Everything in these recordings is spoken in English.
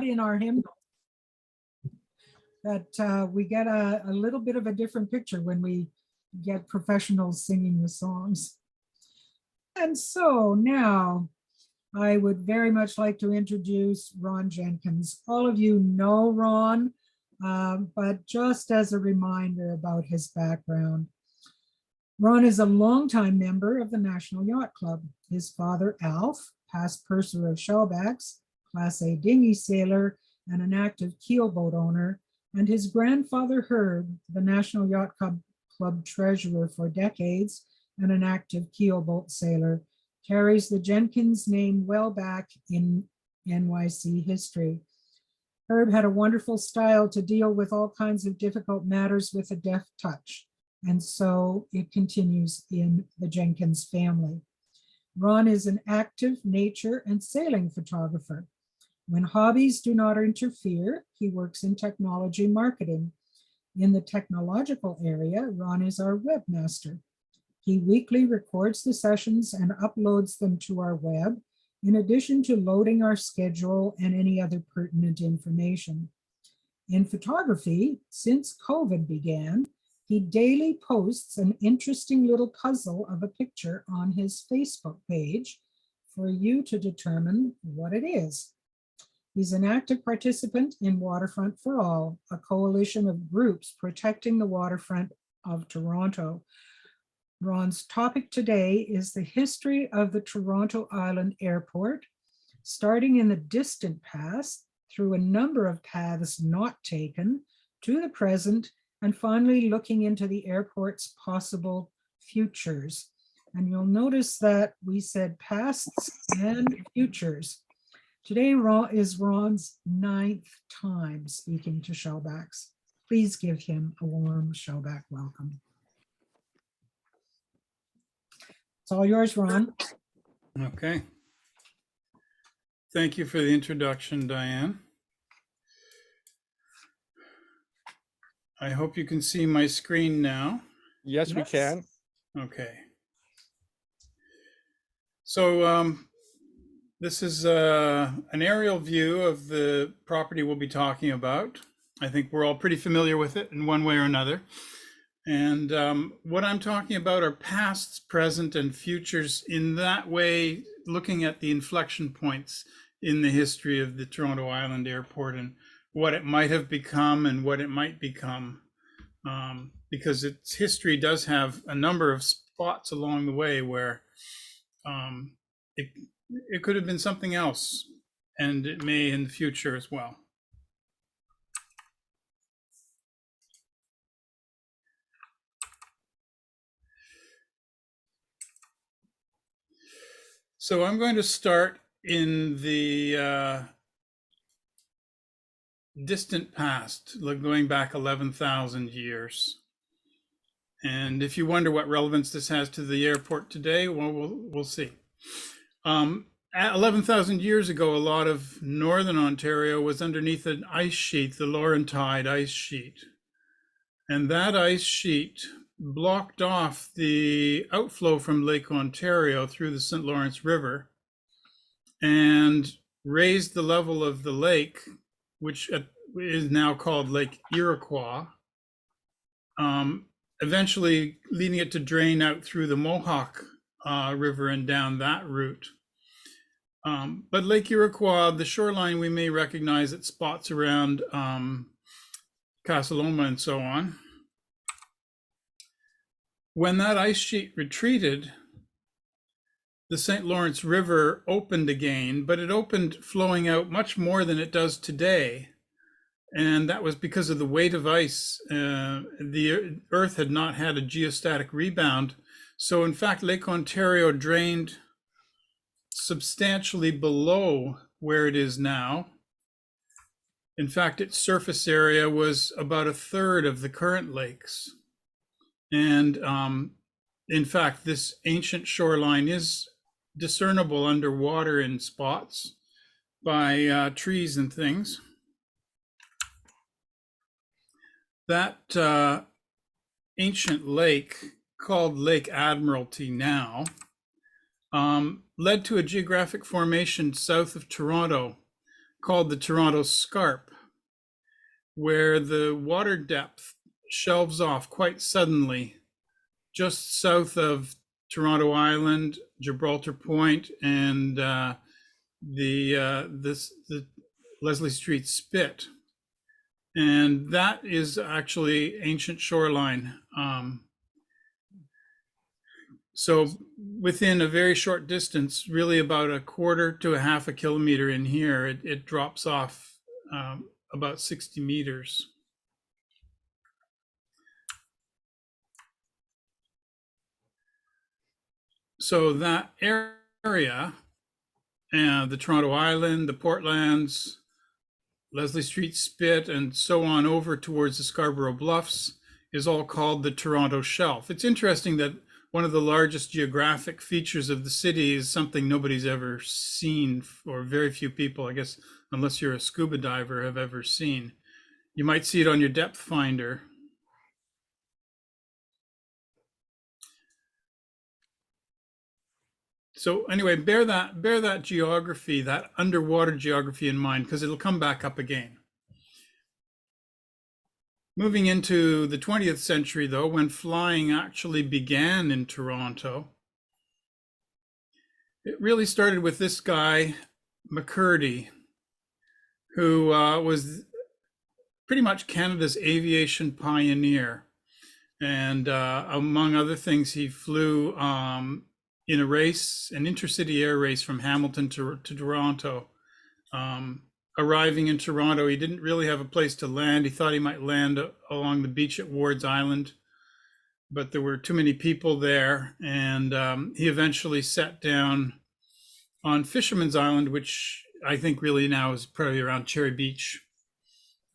in our hymnal that we get a little bit of a different picture when we get professionals singing the songs. And so now I would very much like to introduce Ron Jenkins. All of you know Ron, but just as a reminder about his background. Ron is a longtime member of the National Yacht Club. His father, Alf, past purser of shellbacks, Class A dinghy sailor, and an active keelboat owner, and his grandfather, Herb, the National Yacht Club treasurer for decades and an active keelboat sailor, carries the Jenkins name well back in NYC history. Herb had a wonderful style to deal with all kinds of difficult matters with a deft touch, and so it continues in the Jenkins family. Ron is an active nature and sailing photographer. When hobbies do not interfere, he works in technology marketing. In the technological area, Ron is our webmaster. He weekly records the sessions and uploads them to our web, in addition to loading our schedule and any other pertinent information. In photography, since COVID began, he daily posts an interesting little puzzle of a picture on his Facebook page for you to determine what it is. He's an active participant in Waterfront for All, a coalition of groups protecting the waterfront of Toronto. Ron's topic today is the history of the Toronto Island Airport, starting in the distant past through a number of paths not taken to the present, and finally looking into the airport's possible futures. And you'll notice that we said pasts and futures. Today is Ron's 9th time speaking to shellbacks. Please give him a warm shellback welcome. It's all yours, Ron. Okay. Thank you for the introduction, Diane. I hope you can see my screen now. Yes, we can. Okay. So this is an aerial view of the property we'll be talking about. I think we're all pretty familiar with it in one way or another. And what I'm talking about are pasts, present, and futures. In that way, looking at the inflection points in the history of the Toronto Island Airport and what it might have become and what it might become, because its history does have a number of spots along the way where it could have been something else, and it may in the future as well. So I'm going to start in the distant past, going back 11,000 years. And if you wonder what relevance this has to the airport today, well, we'll see. At 11,000 years ago, a lot of northern Ontario was underneath an ice sheet, the Laurentide ice sheet. And that ice sheet blocked off the outflow from Lake Ontario through the St. Lawrence River and raised the level of the lake, which is now called Lake Iroquois, eventually leading it to drain out through the Mohawk River and down that route. But Lake Iroquois, the shoreline, we may recognize at spots around Casa Loma and so on. When that ice sheet retreated, the St. Lawrence River opened again, but it opened flowing out much more than it does today. And that was because of the weight of ice. The Earth had not had a geostatic rebound. So in fact, Lake Ontario drained substantially below where it is now. In fact, its surface area was about 1/3 of the current lakes. And in fact, this ancient shoreline is discernible underwater in spots by trees and things. That ancient lake, called Lake Admiralty now, led to a geographic formation south of Toronto called the Toronto Scarp, where the water depth shelves off quite suddenly just south of Toronto Island, Gibraltar Point, and the Leslie Street Spit. And that is actually ancient shoreline. So within a very short distance, really about a quarter to a half a kilometer in here, it drops off about 60 meters. So that area, the Toronto Island, the Portlands, Leslie Street Spit, and so on over towards the Scarborough Bluffs is all called the Toronto Shelf. It's interesting that one of the largest geographic features of the city is something nobody's ever seen, or very few people, I guess, unless you're a scuba diver, have ever seen. You might see it on your depth finder. So anyway, bear that geography, that underwater geography in mind, because it'll come back up again. Moving into the 20th century, though, when flying actually began in Toronto, it really started with this guy, McCurdy, who was pretty much Canada's aviation pioneer. And among other things, he flew in a race, an intercity air race from Hamilton to Toronto. Arriving in Toronto, he didn't really have a place to land. He thought he might land along the beach at Ward's Island, but there were too many people there. And he eventually sat down on Fisherman's Island, which I think really now is probably around Cherry Beach.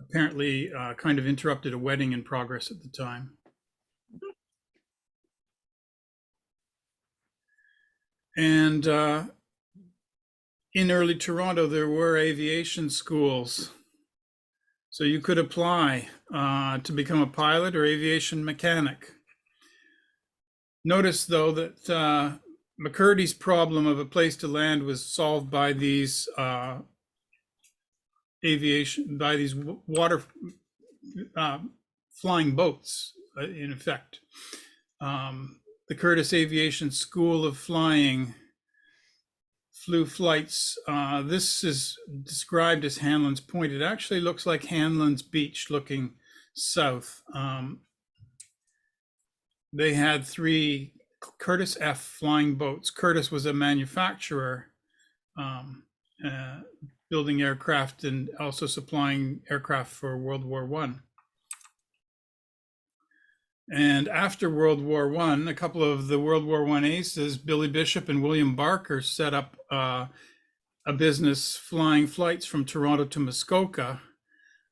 Apparently kind of interrupted a wedding in progress at the time. And in early Toronto, there were aviation schools. So you could apply to become a pilot or aviation mechanic. Notice, though, that McCurdy's problem of a place to land was solved by these water flying boats, in effect. The Curtis Aviation School of Flying flew flights. This is described as Hanlons Point. It actually looks like Hanlons Beach looking south. They had 3 Curtis F flying boats. Curtis was a manufacturer, building aircraft and also supplying aircraft for World War I. And after World War I, a couple of the World War I aces, Billy Bishop and William Barker, set up a business flying flights from Toronto to Muskoka.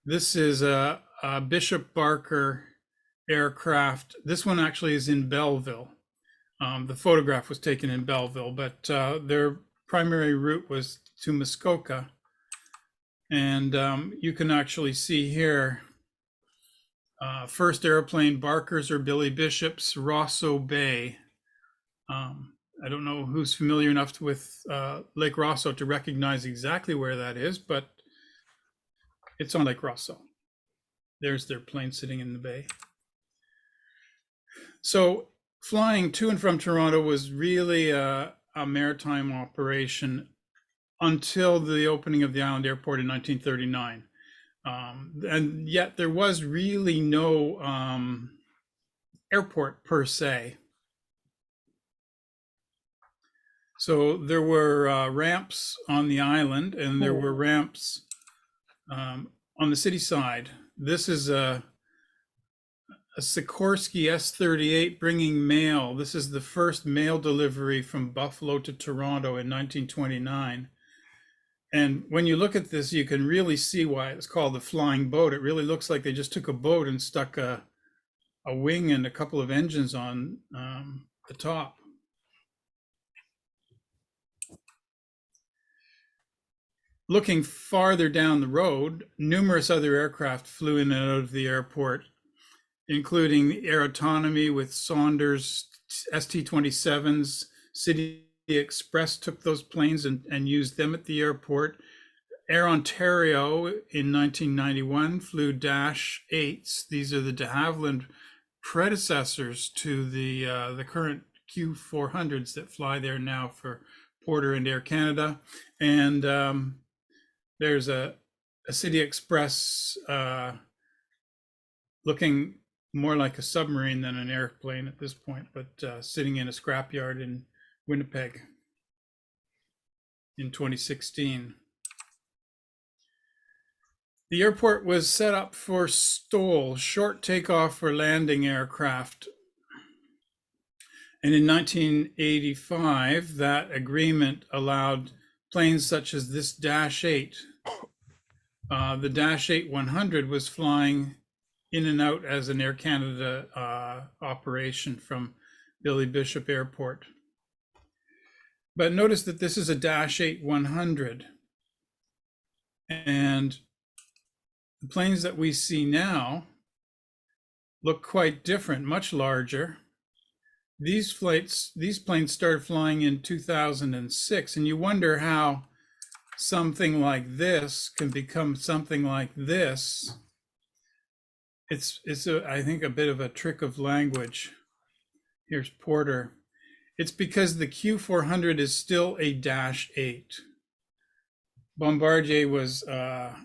This is a Bishop Barker aircraft. This one actually is in Belleville. The photograph was taken in Belleville, but their primary route was to Muskoka. And you can actually see here, first airplane, Barker's or Billy Bishop's, Rosso Bay. I don't know who's familiar enough with Lake Rosso to recognize exactly where that is, but it's on Lake Rosso. There's their plane sitting in the bay. So flying to and from Toronto was really a maritime operation until the opening of the island airport in 1939. And yet there was really no airport per se. So there were ramps on the island, and there were ramps on the city side. This is a Sikorsky S-38 bringing mail. This is the first mail delivery from Buffalo to Toronto in 1929. And when you look at this, you can really see why it's called the flying boat. It really looks like they just took a boat and stuck a wing and a couple of engines on the top. Looking farther down the road, numerous other aircraft flew in and out of the airport, including Air Autonomy with Saunders ST-27s. City Express took those planes and used them at the airport. Air Ontario in 1991 flew Dash 8s. These are the de Havilland predecessors to the current Q400s that fly there now for Porter and Air Canada. And there's a City Express looking more like a submarine than an airplane at this point, but sitting in a scrapyard in Winnipeg in 2016. The airport was set up for STOL, short takeoff or landing aircraft. And in 1985, that agreement allowed planes such as this Dash 8. The Dash 8-100 was flying in and out as an Air Canada operation from Billy Bishop Airport. But notice that this is a Dash 8-100. And the planes that we see now look quite different, much larger. These planes started flying in 2006, and you wonder how something like this can become something like this. It's I think a bit of a trick of language. Here's Porter. It's because the Q400 is still a Dash 8. Bombardier was, I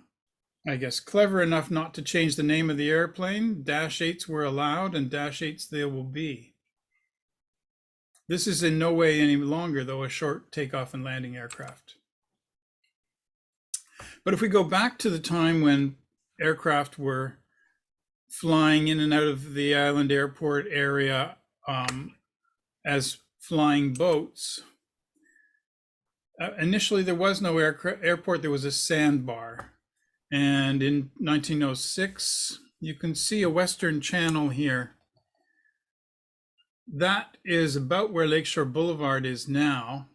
guess, clever enough not to change the name of the airplane. Dash 8s were allowed, and Dash 8s they will be. This is in no way any longer, though, a short takeoff and landing aircraft. But if we go back to the time when aircraft were flying in and out of the island airport area as flying boats, initially there was no airport, there was a sandbar. And in 1906, you can see a Western Channel here. That is about where Lakeshore Boulevard is now.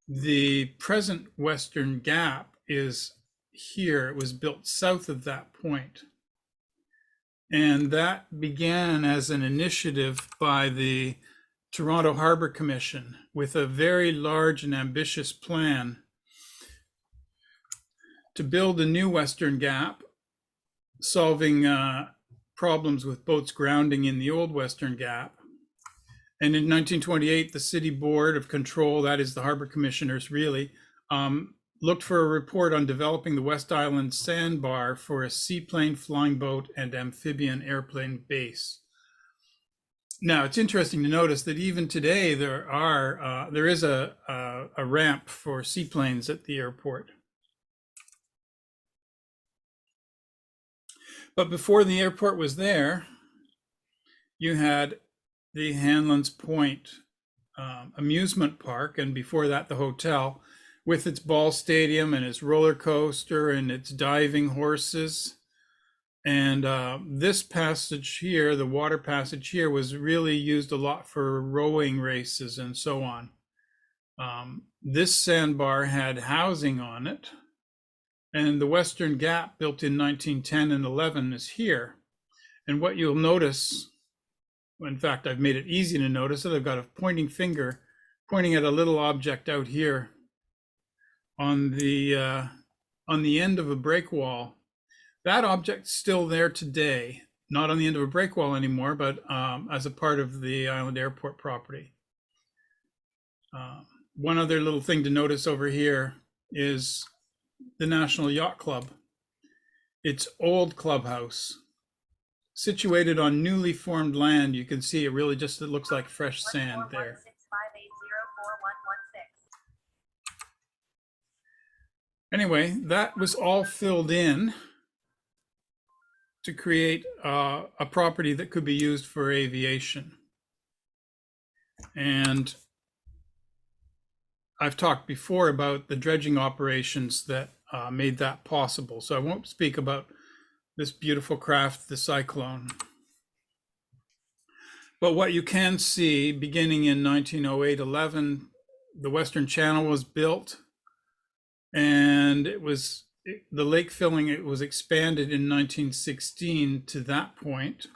The present Western Gap is here. It was built south of that point. And that began as an initiative by the Toronto Harbor Commission with a very large and ambitious plan to build a new Western Gap, solving problems with boats grounding in the old Western Gap. And in 1928, the City Board of Control, that is the Harbor Commissioners really, looked for a report on developing the West Island sandbar for a seaplane, flying boat, and amphibian airplane base. Now, it's interesting to notice that even today there is a ramp for seaplanes at the airport. But before the airport was there, you had the Hanlons Point amusement park, and before that the hotel, with its ball stadium and its roller coaster and its diving horses. And this passage here, the water passage here, was really used a lot for rowing races and so on. This sandbar had housing on it, and the Western Gap, built in 1910 and 11, is here. And what you'll notice, in fact, I've made it easy to notice that I've got a pointing finger pointing at a little object out here on the end of a break wall. That object's still there today, not on the end of a break wall anymore, but as a part of the island airport property. One other little thing to notice over here is the National Yacht Club. Its old clubhouse, situated on newly formed land. You can see it really just, it looks like fresh sand there. Anyway, that was all filled in to create a property that could be used for aviation. And I've talked before about the dredging operations that made that possible. So I won't speak about this beautiful craft, the Cyclone. But what you can see, beginning in 1908-11, the Western Channel was built, and the lake filling, it was expanded in 1916 to that point.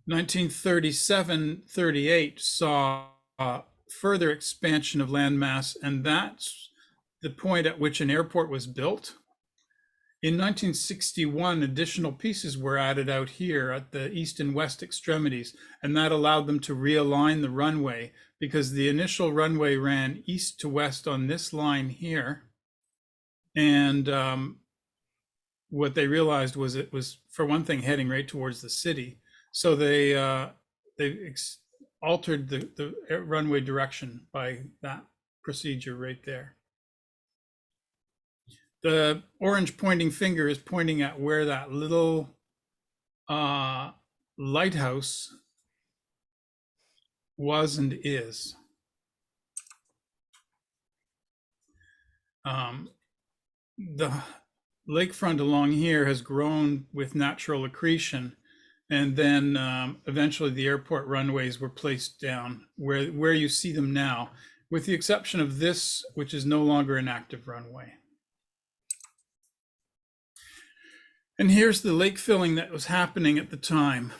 1937-38 saw further expansion of landmass, and that's the point at which an airport was built. In 1961, additional pieces were added out here at the east and west extremities, and that allowed them to realign the runway, because the initial runway ran east to west on this line here. And what they realized was it was, for one thing, heading right towards the city. So they altered the runway direction by that procedure right there. The orange pointing finger is pointing at where that little lighthouse was and is. The lakefront along here has grown with natural accretion, and then eventually the airport runways were placed down where you see them now, with the exception of this, which is no longer an active runway. And here's the lake filling that was happening at the time.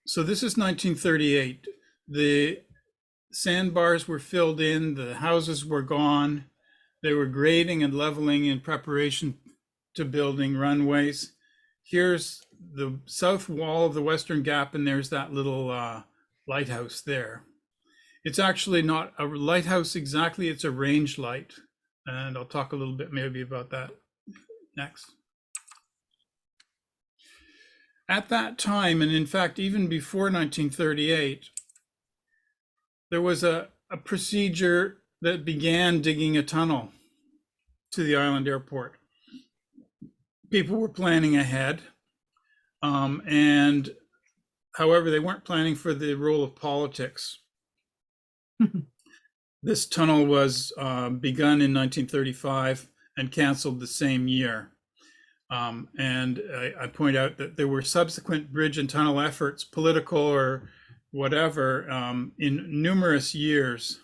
So this is 1938. The sandbars were filled in, the houses were gone. They were grading and leveling in preparation to building runways. Here's the south wall of the Western Gap, and there's that little lighthouse there. It's actually not a lighthouse exactly, it's a range light. And I'll talk a little bit maybe about that next. At that time, and in fact, even before 1938, there was a procedure that began digging a tunnel to the island airport. People were planning ahead, and however, they weren't planning for the role of politics. This tunnel was begun in 1935 and canceled the same year. And I point out that there were subsequent bridge and tunnel efforts, political or whatever, in numerous years,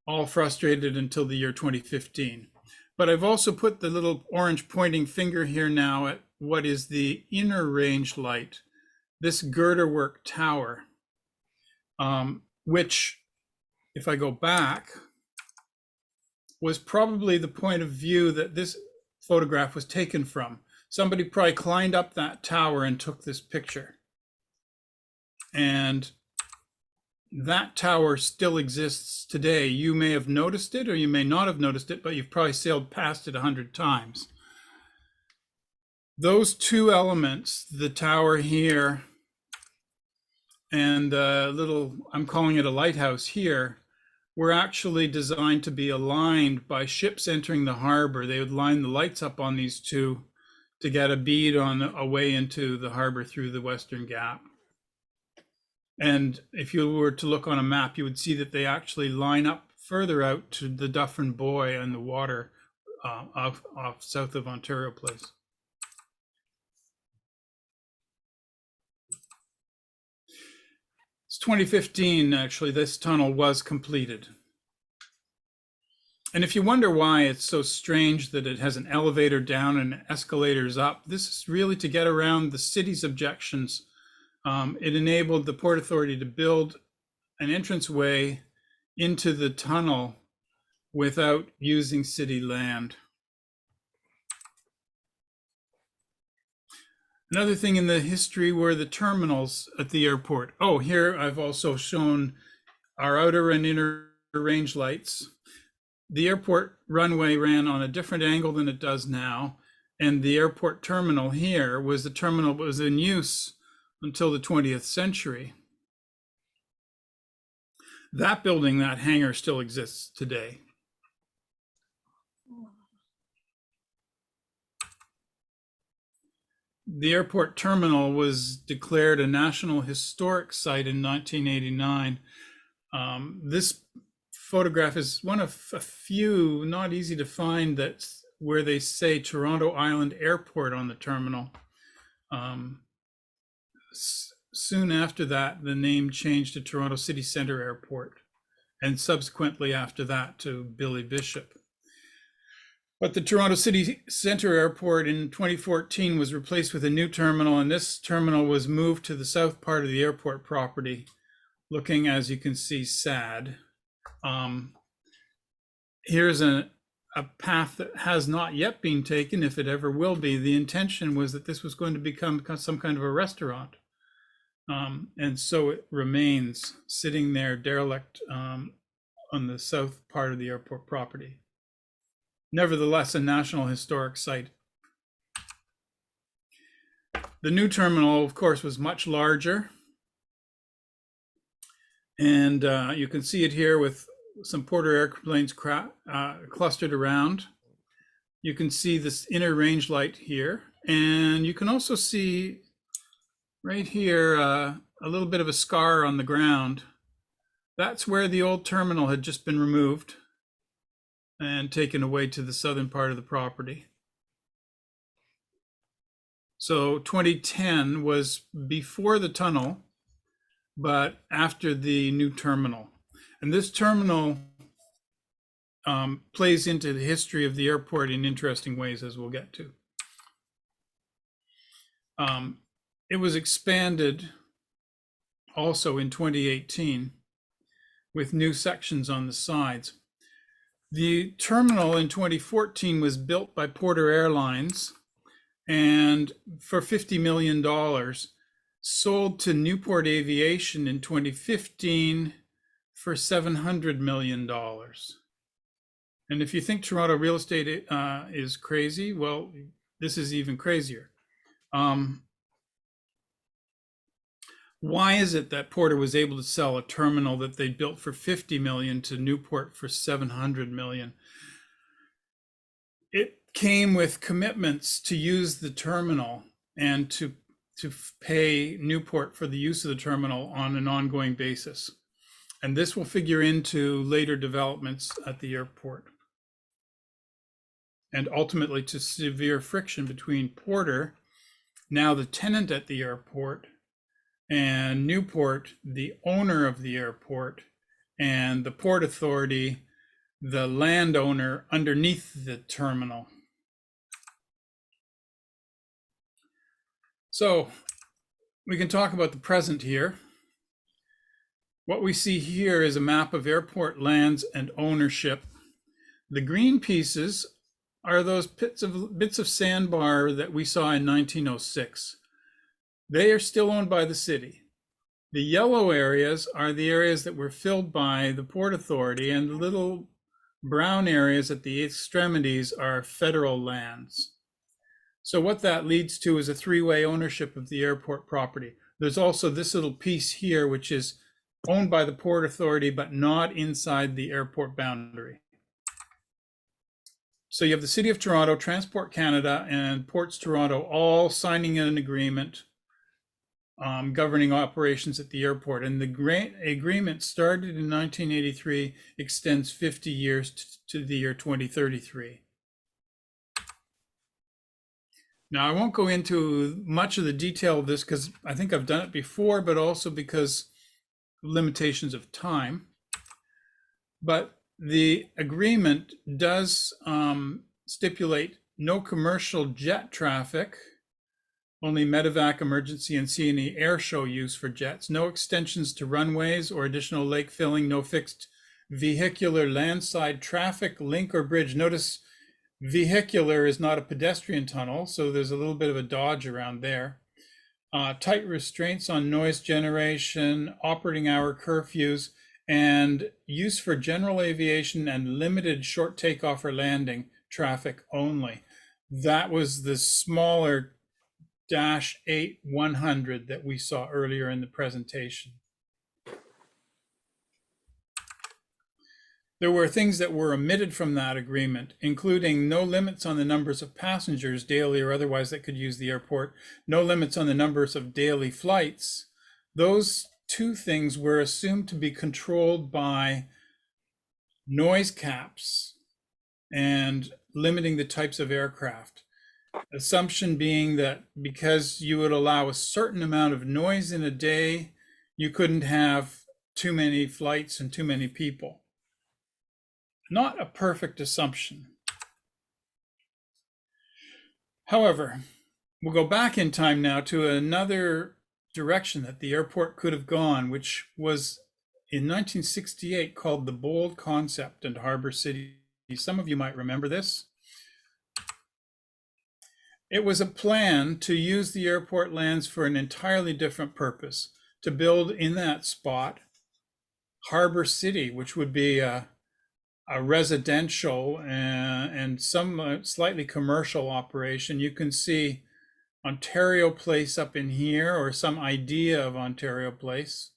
all frustrated until the year 2015. But I've also put the little orange pointing finger here now at what is the inner range light, this girderwork tower, which, if I go back, was probably the point of view that this photograph was taken from. Somebody probably climbed up that tower and took this picture. And that tower still exists today. You may have noticed it or you may not have noticed it, but you've probably sailed past it 100 times. Those two elements, the tower here and the little, I'm calling it a lighthouse here, were actually designed to be aligned by ships entering the harbor. They would line the lights up on these two to get a bead on a way into the harbor through the Western Gap. And if you were to look on a map, you would see that they actually line up further out to the Dufferin Buoy and the water off south of Ontario Place. It's 2015, actually, this tunnel was completed. And if you wonder why it's so strange that it has an elevator down and escalators up, this is really to get around the city's objections. It enabled the Port Authority to build an entranceway into the tunnel without using city land. Another thing in the history were the terminals at the airport. Oh, here I've also shown our outer and inner range lights. The airport runway ran on a different angle than it does now. And the airport terminal here was the terminal that was in use until the 20th century. That building, that hangar, still exists today. The airport terminal was declared a National Historic Site in 1989. This photograph is one of a few, not easy to find, that's where they say Toronto Island Airport on the terminal. Soon after that, the name changed to Toronto City Centre Airport, and subsequently after that to Billy Bishop. But the Toronto City Centre Airport in 2014 was replaced with a new terminal, and this terminal was moved to the south part of the airport property, looking, as you can see, sad. Here's an a path that has not yet been taken, if it ever will be. The intention was that this was going to become some kind of a restaurant. And so it remains sitting there derelict on the south part of the airport property. Nevertheless, a National Historic Site. The new terminal, of course, was much larger. And you can see it here with some Porter airplanes clustered around. You can see this inner range light here. And you can also see right here a little bit of a scar on the ground. That's where the old terminal had just been removed and taken away to the southern part of the property. So 2010 was before the tunnel, but after the new terminal. And this terminal plays into the history of the airport in interesting ways, as we'll get to. It was expanded also in 2018 with new sections on the sides. The terminal in 2014 was built by Porter Airlines and for $50 million, sold to Newport Aviation in 2015 for $700 million. And if you think Toronto real estate is crazy, well, this is even crazier. Why is it that Porter was able to sell a terminal that they built for $50 million to Newport for $700 million? It came with commitments to use the terminal and to pay Newport for the use of the terminal on an ongoing basis. And this will figure into later developments at the airport. And ultimately to severe friction between Porter, now the tenant at the airport, and Newport, the owner of the airport, and the Port Authority, the landowner underneath the terminal. So we can talk about the present here. What we see here is a map of airport lands and ownership. The green pieces are those bits of sandbar that we saw in 1906. They are still owned by the city. The yellow areas are the areas that were filled by the Port Authority, and the little brown areas at the extremities are federal lands. So what that leads to is a three-way ownership of the airport property. There's also this little piece here, which is owned by the Port Authority, but not inside the airport boundary. So you have the City of Toronto, Transport Canada, and Ports Toronto all signing an agreement governing operations at the airport. And the agreement started in 1983, extends 50 years to the year 2033. Now, I won't go into much of the detail of this because I think I've done it before, but also because limitations of time. But the agreement does stipulate no commercial jet traffic, only medevac, emergency, and C&E air show use for jets, no extensions to runways or additional lake filling, no fixed vehicular landside traffic, link, or bridge. Notice vehicular is not a pedestrian tunnel, so there's a little bit of a dodge around there. Tight restraints on noise generation, operating hour curfews, and use for general aviation and limited short takeoff or landing traffic only. That was the smaller Dash 8-100 that we saw earlier in the presentation. There were things that were omitted from that agreement, including no limits on the numbers of passengers, daily or otherwise, that could use the airport, no limits on the numbers of daily flights. Those two things were assumed to be controlled by noise caps and limiting the types of aircraft. Assumption being that because you would allow a certain amount of noise in a day, you couldn't have too many flights and too many people. Not a perfect assumption. However, we'll go back in time now to another direction that the airport could have gone, which was in 1968 called the Bold Concept and Harbor City Some of you might remember this. It was a plan to use the airport lands for an entirely different purpose, to build in that spot Harbor City, which would be a residential and some slightly commercial operation. You can see Ontario Place up in here, or some idea of Ontario Place.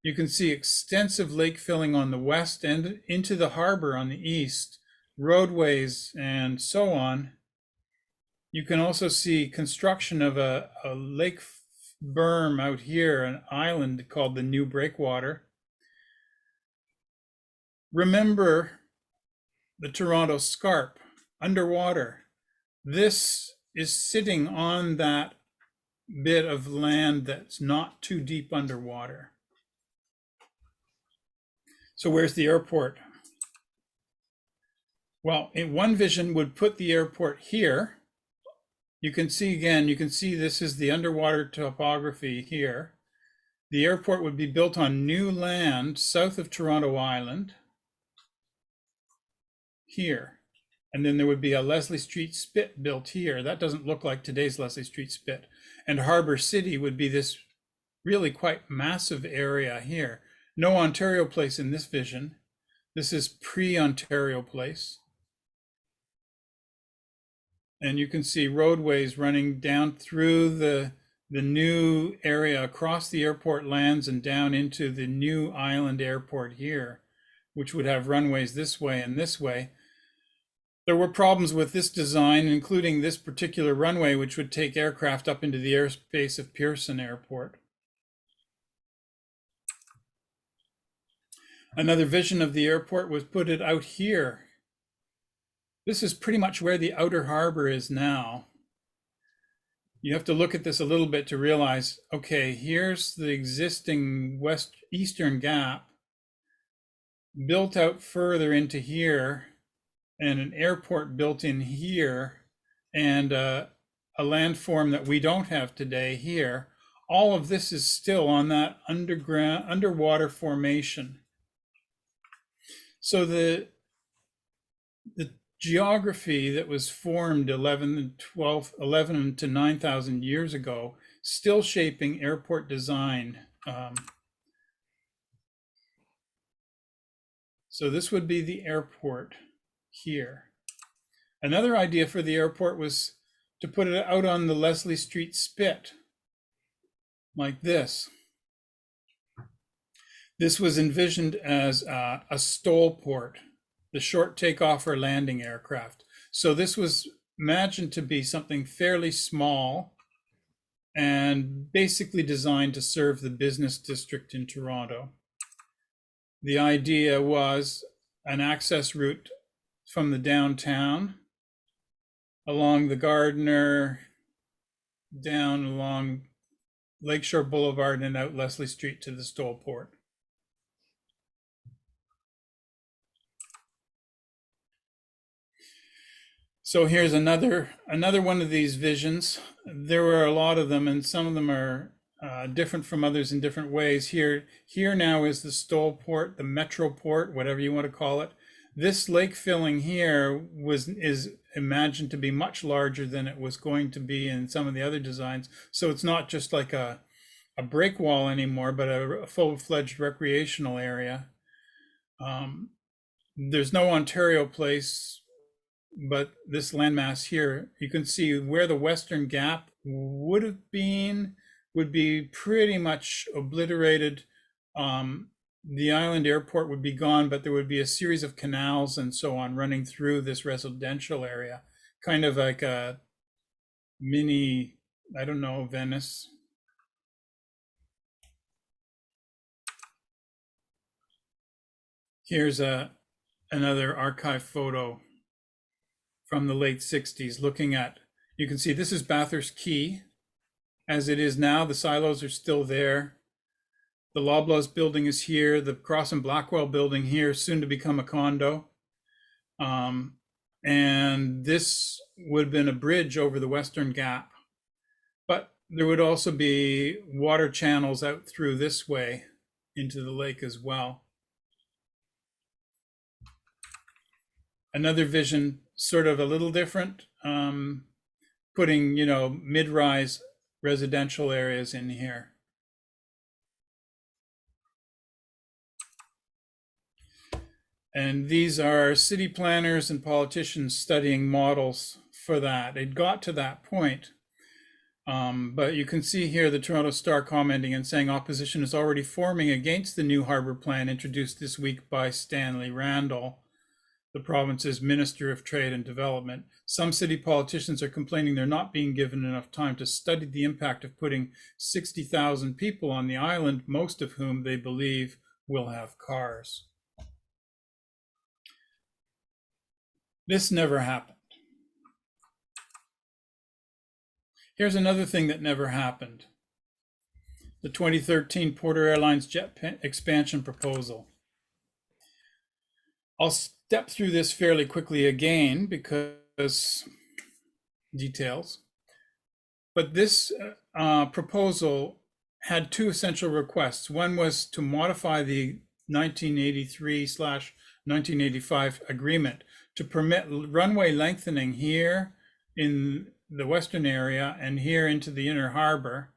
You can see extensive lake filling on the west and into the harbor on the east, roadways and so on. You can also see construction of a lake berm out here, an island called the New Breakwater. Remember the Toronto Scarp underwater. This is sitting on that bit of land that's not too deep underwater. So where's the airport? Well, in one vision would put the airport here. You can see again, you can see this is the underwater topography here. The airport would be built on new land south of Toronto Island, here. And then there would be a Leslie Street Spit built here. That doesn't look like today's Leslie Street Spit. And Harbor City would be this really quite massive area here. No Ontario Place in this vision. This is pre-Ontario Place. And you can see roadways running down through the new area across the airport lands and down into the new island airport here, which would have runways this way and this way. There were problems with this design, including this particular runway, which would take aircraft up into the airspace of Pearson Airport. Another vision of the airport was put it out here. This is pretty much where the outer harbor is now. You have to look at this a little bit to realize, okay, here's the existing eastern gap built out further into here, and an airport built in here, and a landform that we don't have today here. All of this is still on that underwater formation. So the geography that was formed 11 to 9,000 years ago, still shaping airport design. So this would be the airport here. Another idea for the airport was to put it out on the Leslie Street Spit, like this. This was envisioned as a STOL port, the short takeoff or landing aircraft. So this was imagined to be something fairly small and basically designed to serve the business district in Toronto. The idea was an access route from the downtown along the Gardiner, down along Lakeshore Boulevard and out Leslie Street to the STOL port. So here's another one of these visions. There were a lot of them, and some of them are different from others in different ways. Here now is the STOL port, the Metro port, whatever you want to call it. This lake filling here is imagined to be much larger than it was going to be in some of the other designs. So it's not just like a break wall anymore, but a full-fledged recreational area. There's no Ontario Place, but this landmass here, you can see where the Western Gap would have been, would be pretty much obliterated. The island airport would be gone, but there would be a series of canals and so on running through this residential area, kind of like a mini, I don't know, Venice. Here's another archive photo from the late 60s looking at, you can see this is Bathurst Quay. As it is now, the silos are still there. The Loblaws building is here, the Cross and Blackwell building here, soon to become a condo. And this would have been a bridge over the Western Gap. But there would also be water channels out through this way into the lake as well. Another vision, sort of a little different, putting, mid-rise residential areas in here. And these are city planners and politicians studying models for that. It got to that point. But you can see here the Toronto Star commenting and saying opposition is already forming against the new harbor plan introduced this week by Stanley Randall, the province's Minister of Trade and Development. Some city politicians are complaining they're not being given enough time to study the impact of putting 60,000 people on the island, most of whom they believe will have cars. This never happened. Here's another thing that never happened. The 2013 Porter Airlines jet expansion proposal. I'll step through this fairly quickly again because details. But this proposal had two essential requests. One was to modify the 1983/1985 agreement to permit runway lengthening here in the western area and here into the inner harbor,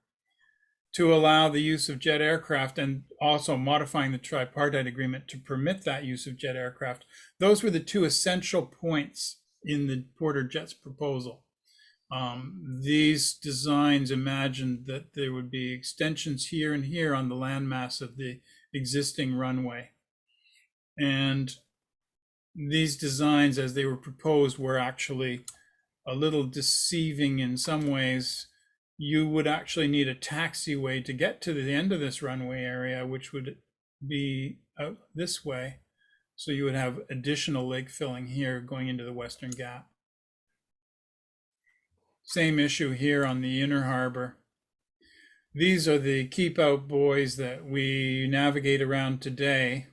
to allow the use of jet aircraft, and also modifying the tripartite agreement to permit that use of jet aircraft. Those were the two essential points in the Porter Jets proposal. These designs imagined that there would be extensions here and here on the landmass of the existing runway. And these designs, as they were proposed, were actually a little deceiving in some ways. You would actually need a taxiway to get to the end of this runway area, which would be out this way. So you would have additional lake filling here going into the Western Gap. Same issue here on the inner harbor. These are the keep out buoys that we navigate around today.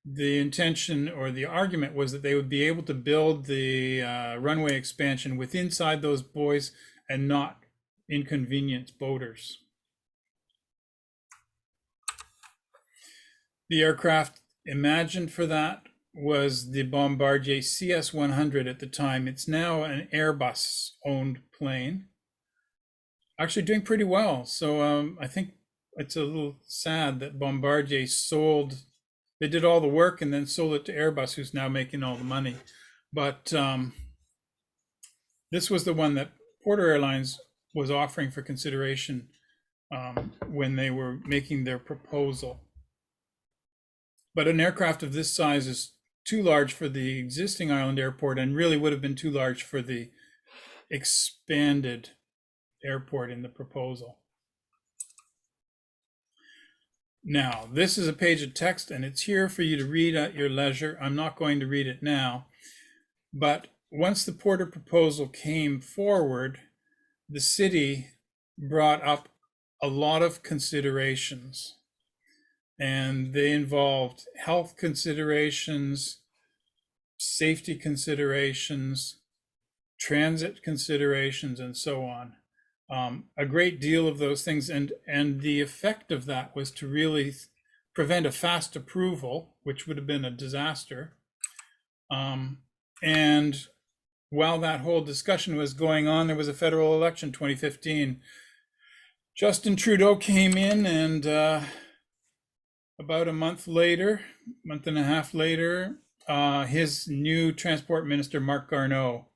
The intention or the argument was that they would be able to build the runway expansion with inside those buoys and not inconvenience boaters. The aircraft imagined for that was the Bombardier CS-100 at the time. It's now an Airbus owned plane, actually doing pretty well. So I think it's a little sad that Bombardier they did all the work and then sold it to Airbus, who's now making all the money. But this was the one that Porter Airlines was offering for consideration when they were making their proposal. But an aircraft of this size is too large for the existing island airport, and really would have been too large for the expanded airport in the proposal. Now, this is a page of text, and it's here for you to read at your leisure. I'm not going to read it now, but once the Porter proposal came forward, the city brought up a lot of considerations, and they involved health considerations, safety considerations, transit considerations, and so on. A great deal of those things, and the effect of that was to really prevent a fast approval, which would have been a disaster. And while that whole discussion was going on, there was a federal election, 2015. Justin Trudeau came in, and about a month and a half later, his new transport minister, Marc Garneau,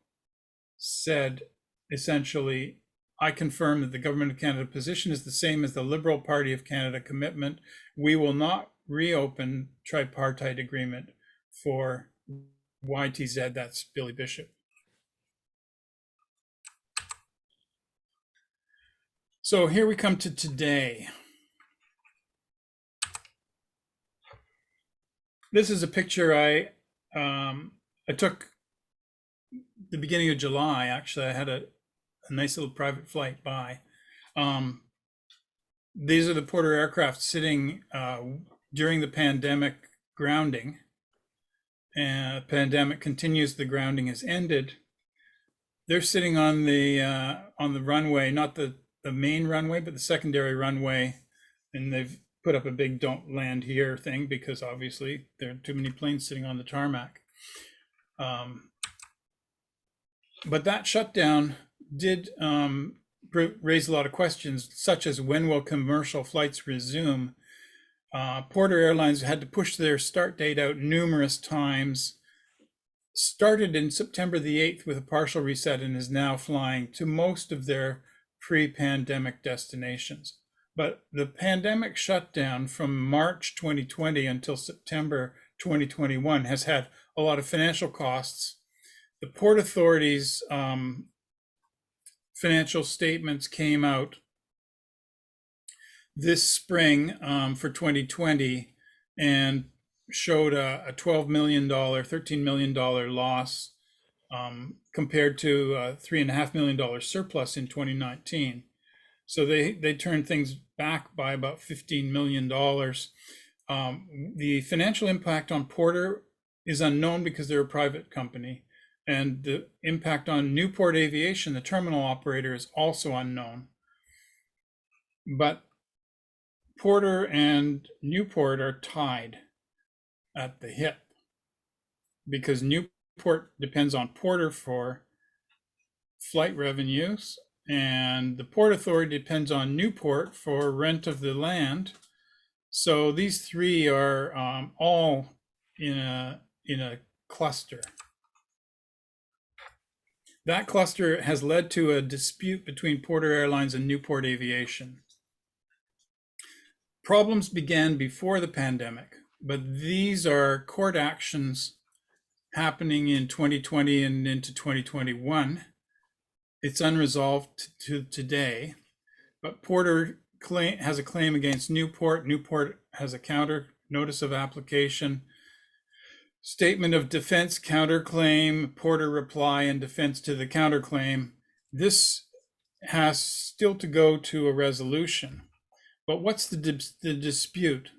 said essentially, I confirm that the Government of Canada position is the same as the Liberal Party of Canada commitment. We will not reopen tripartite agreement for CYTZ, that's Billy Bishop. So here we come to today. This is a picture I took the beginning of July. Actually, I had a nice little private flight by. These are the Porter aircraft sitting during the pandemic grounding. And pandemic continues, the grounding has ended. They're sitting on the runway, not the main runway, but the secondary runway, and they've put up a big "don't land here" thing because obviously there are too many planes sitting on the tarmac. But that shutdown did raise a lot of questions, such as when will commercial flights resume? Porter Airlines had to push their start date out numerous times, started in September the 8th with a partial reset, and is now flying to most of their pre-pandemic destinations. But the pandemic shutdown from March 2020 until September 2021 has had a lot of financial costs. The Port Authority's financial statements came out this spring for 2020 and showed a $12 million, $13 million loss compared to a $3.5 million surplus in 2019. So they turned things back by about $15 million. The financial impact on Porter is unknown because they're a private company. And the impact on Newport Aviation, the terminal operator, is also unknown. But Porter and Newport are tied at the hip because Newport depends on Porter for flight revenues, and the Port Authority depends on Newport for rent of the land. So these three are all in a cluster. That cluster has led to a dispute between Porter Airlines and Newport Aviation. Problems began before the pandemic, but these are court actions happening in 2020 and into 2021. It's unresolved to today, but Porter has a claim against Newport. Newport has a counter notice of application. Statement of defense, counterclaim, Porter reply, and defense to the counterclaim. This has still to go to a resolution. But what's the dispute?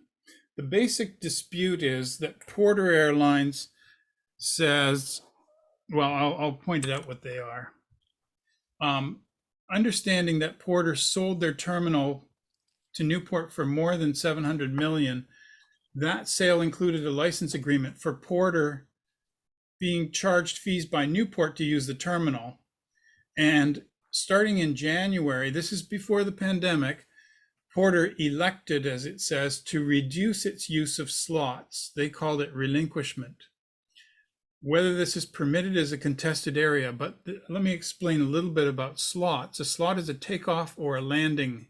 The basic dispute is that Porter Airlines says, well, I'll point it out what they are. Understanding that Porter sold their terminal to Newport for more than $700 million, that sale included a license agreement for Porter being charged fees by Newport to use the terminal. And starting in January, this is before the pandemic, Porter elected, as it says, to reduce its use of slots. They called it relinquishment. Whether this is permitted is a contested area, but let me explain a little bit about slots. A slot is a takeoff or a landing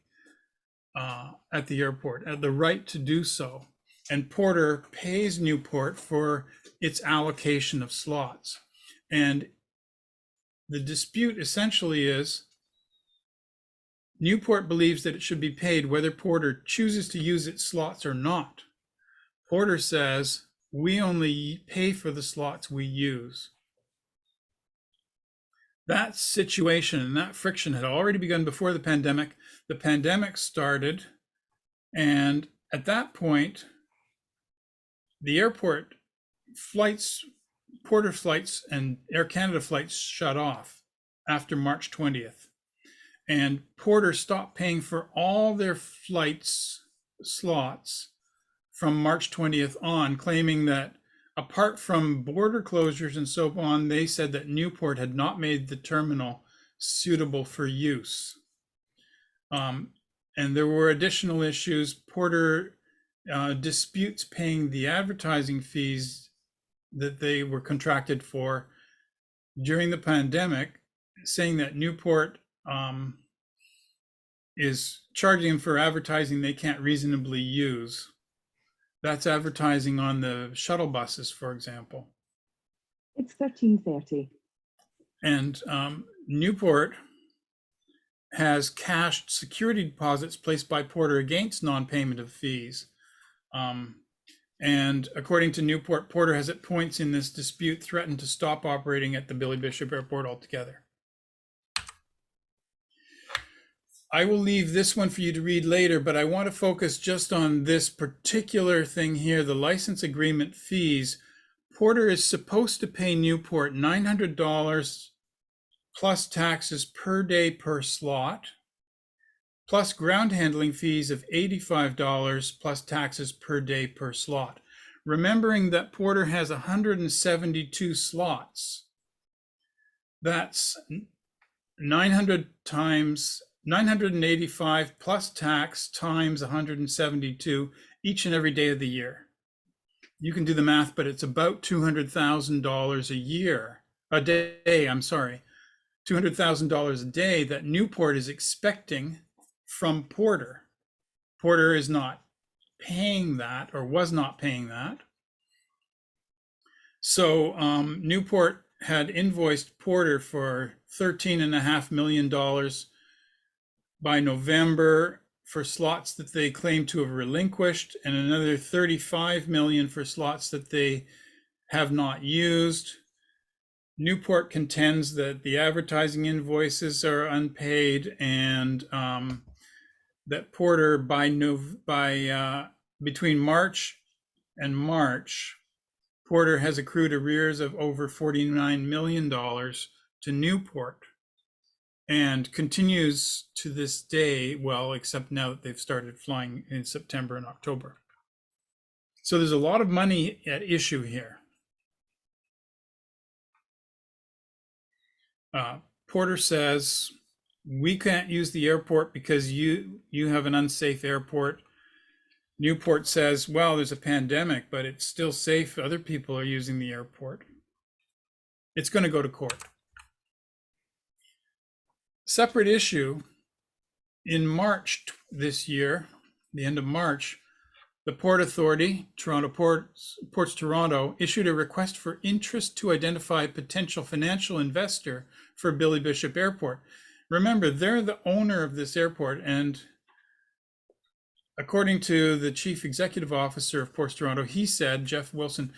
at the airport, the right to do so. And Porter pays Newport for its allocation of slots. And the dispute essentially is Newport believes that it should be paid whether Porter chooses to use its slots or not. Porter says, we only pay for the slots we use. That situation and that friction had already begun before the pandemic. The pandemic started, and at that point, the airport flights, Porter flights and Air Canada flights shut off after March 20th. And Porter stopped paying for all their flights slots from March 20th on, claiming that apart from border closures and so on, they said that Newport had not made the terminal suitable for use. And there were additional issues. Porter disputes paying the advertising fees that they were contracted for during the pandemic, saying that Newport is charging them for advertising they can't reasonably use. That's advertising on the shuttle buses, for example. It's 13:30. And Newport has cashed security deposits placed by Porter against non-payment of fees. And according to Newport, Porter has at points in this dispute threatened to stop operating at the Billy Bishop Airport altogether. I will leave this one for you to read later, but I want to focus just on this particular thing here, the license agreement fees. Porter is supposed to pay Newport $900 plus taxes per day per slot, plus ground handling fees of $85 plus taxes per day per slot. remembering that Porter has 172 slots. That's 985 plus tax times 172 each and every day of the year. You can do the math, but it's about $200,000 a year, a day, I'm sorry, $200,000 a day that Newport is expecting from Porter. Porter is not paying that, or was not paying that. So Newport had invoiced Porter for $13.5 million by November for slots that they claim to have relinquished, and another $35 million for slots that they have not used. Newport contends that the advertising invoices are unpaid, and that Porter between March and March, Porter has accrued arrears of over $49 million to Newport, and continues to this day, well, except now that they've started flying in September and October. So there's a lot of money at issue here. Porter says, we can't use the airport because you have an unsafe airport. Newport says, well, there's a pandemic, but it's still safe. Other people are using the airport. It's going to go to court. Separate issue, in March this year, the end of March, the Port Authority, Ports Toronto, issued a request for interest to identify a potential financial investor for Billy Bishop Airport. Remember, they're the owner of this airport, and according to the chief executive officer of Ports Toronto, he said, Jeff Wilson,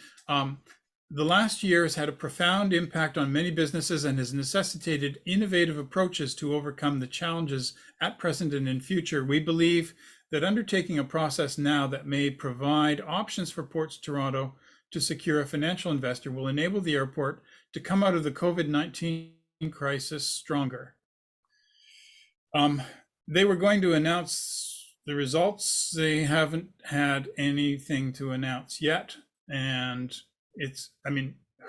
the last year has had a profound impact on many businesses and has necessitated innovative approaches to overcome the challenges at present and in future. We believe that undertaking a process now that may provide options for Ports Toronto to secure a financial investor will enable the airport to come out of the COVID-19 crisis stronger. They were going to announce the results. They haven't had anything to announce yet. And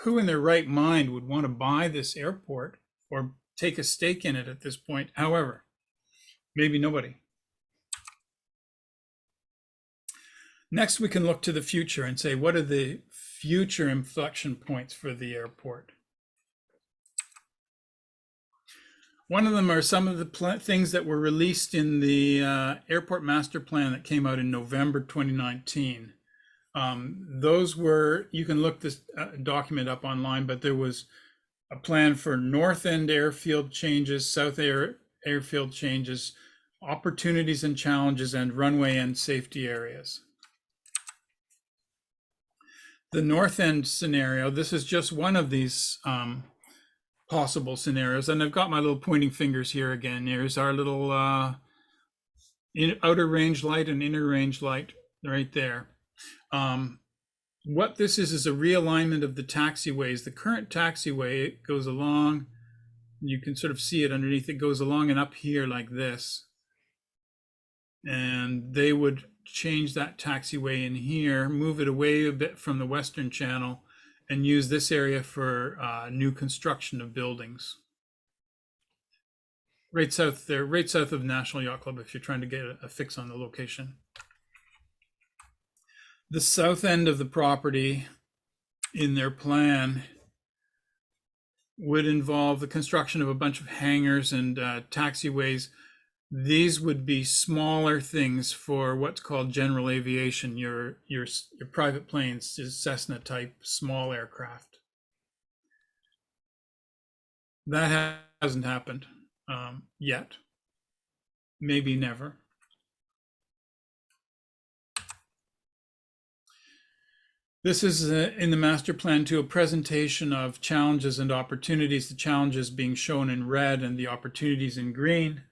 who in their right mind would want to buy this airport or take a stake in it at this point? However, maybe nobody. Next, we can look to the future and say, what are the future inflection points for the airport? One of them are some of the things that were released in the airport master plan that came out in November 2019. Those were, you can look this document up online, but there was a plan for North End airfield changes, South airfield changes, opportunities and challenges, and runway and safety areas. The North End scenario, this is just one of these possible scenarios, and I've got my little pointing fingers here again. Here's our little outer range light and inner range light right there. What this is a realignment of the taxiways. The current taxiway, it goes along, you can sort of see it underneath, it goes along and up here like this. And they would change that taxiway in here, move it away a bit from the Western Channel, and use this area for new construction of buildings. Right south there, right south of National Yacht Club, if you're trying to get a fix on the location. The south end of the property in their plan would involve the construction of a bunch of hangars and taxiways. These would be smaller things for what's called general aviation, your private planes, Cessna type small aircraft. That hasn't happened yet, maybe never. This is in the master plan too, a presentation of challenges and opportunities, the challenges being shown in red and the opportunities in green.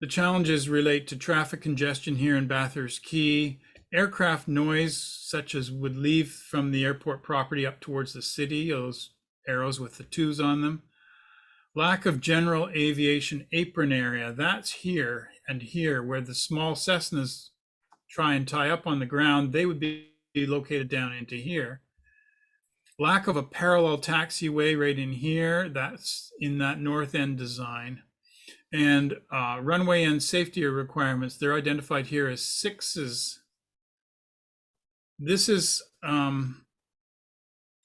The challenges relate to traffic congestion here in Bathurst Quay, aircraft noise, such as would leave from the airport property up towards the city, those arrows with the 2s on them. Lack of general aviation apron area, that's here and here where the small Cessnas try and tie up on the ground, they would be located down into here. Lack of a parallel taxiway right in here, that's in that north end design. And runway and safety requirements, they're identified here as 6s. This is, I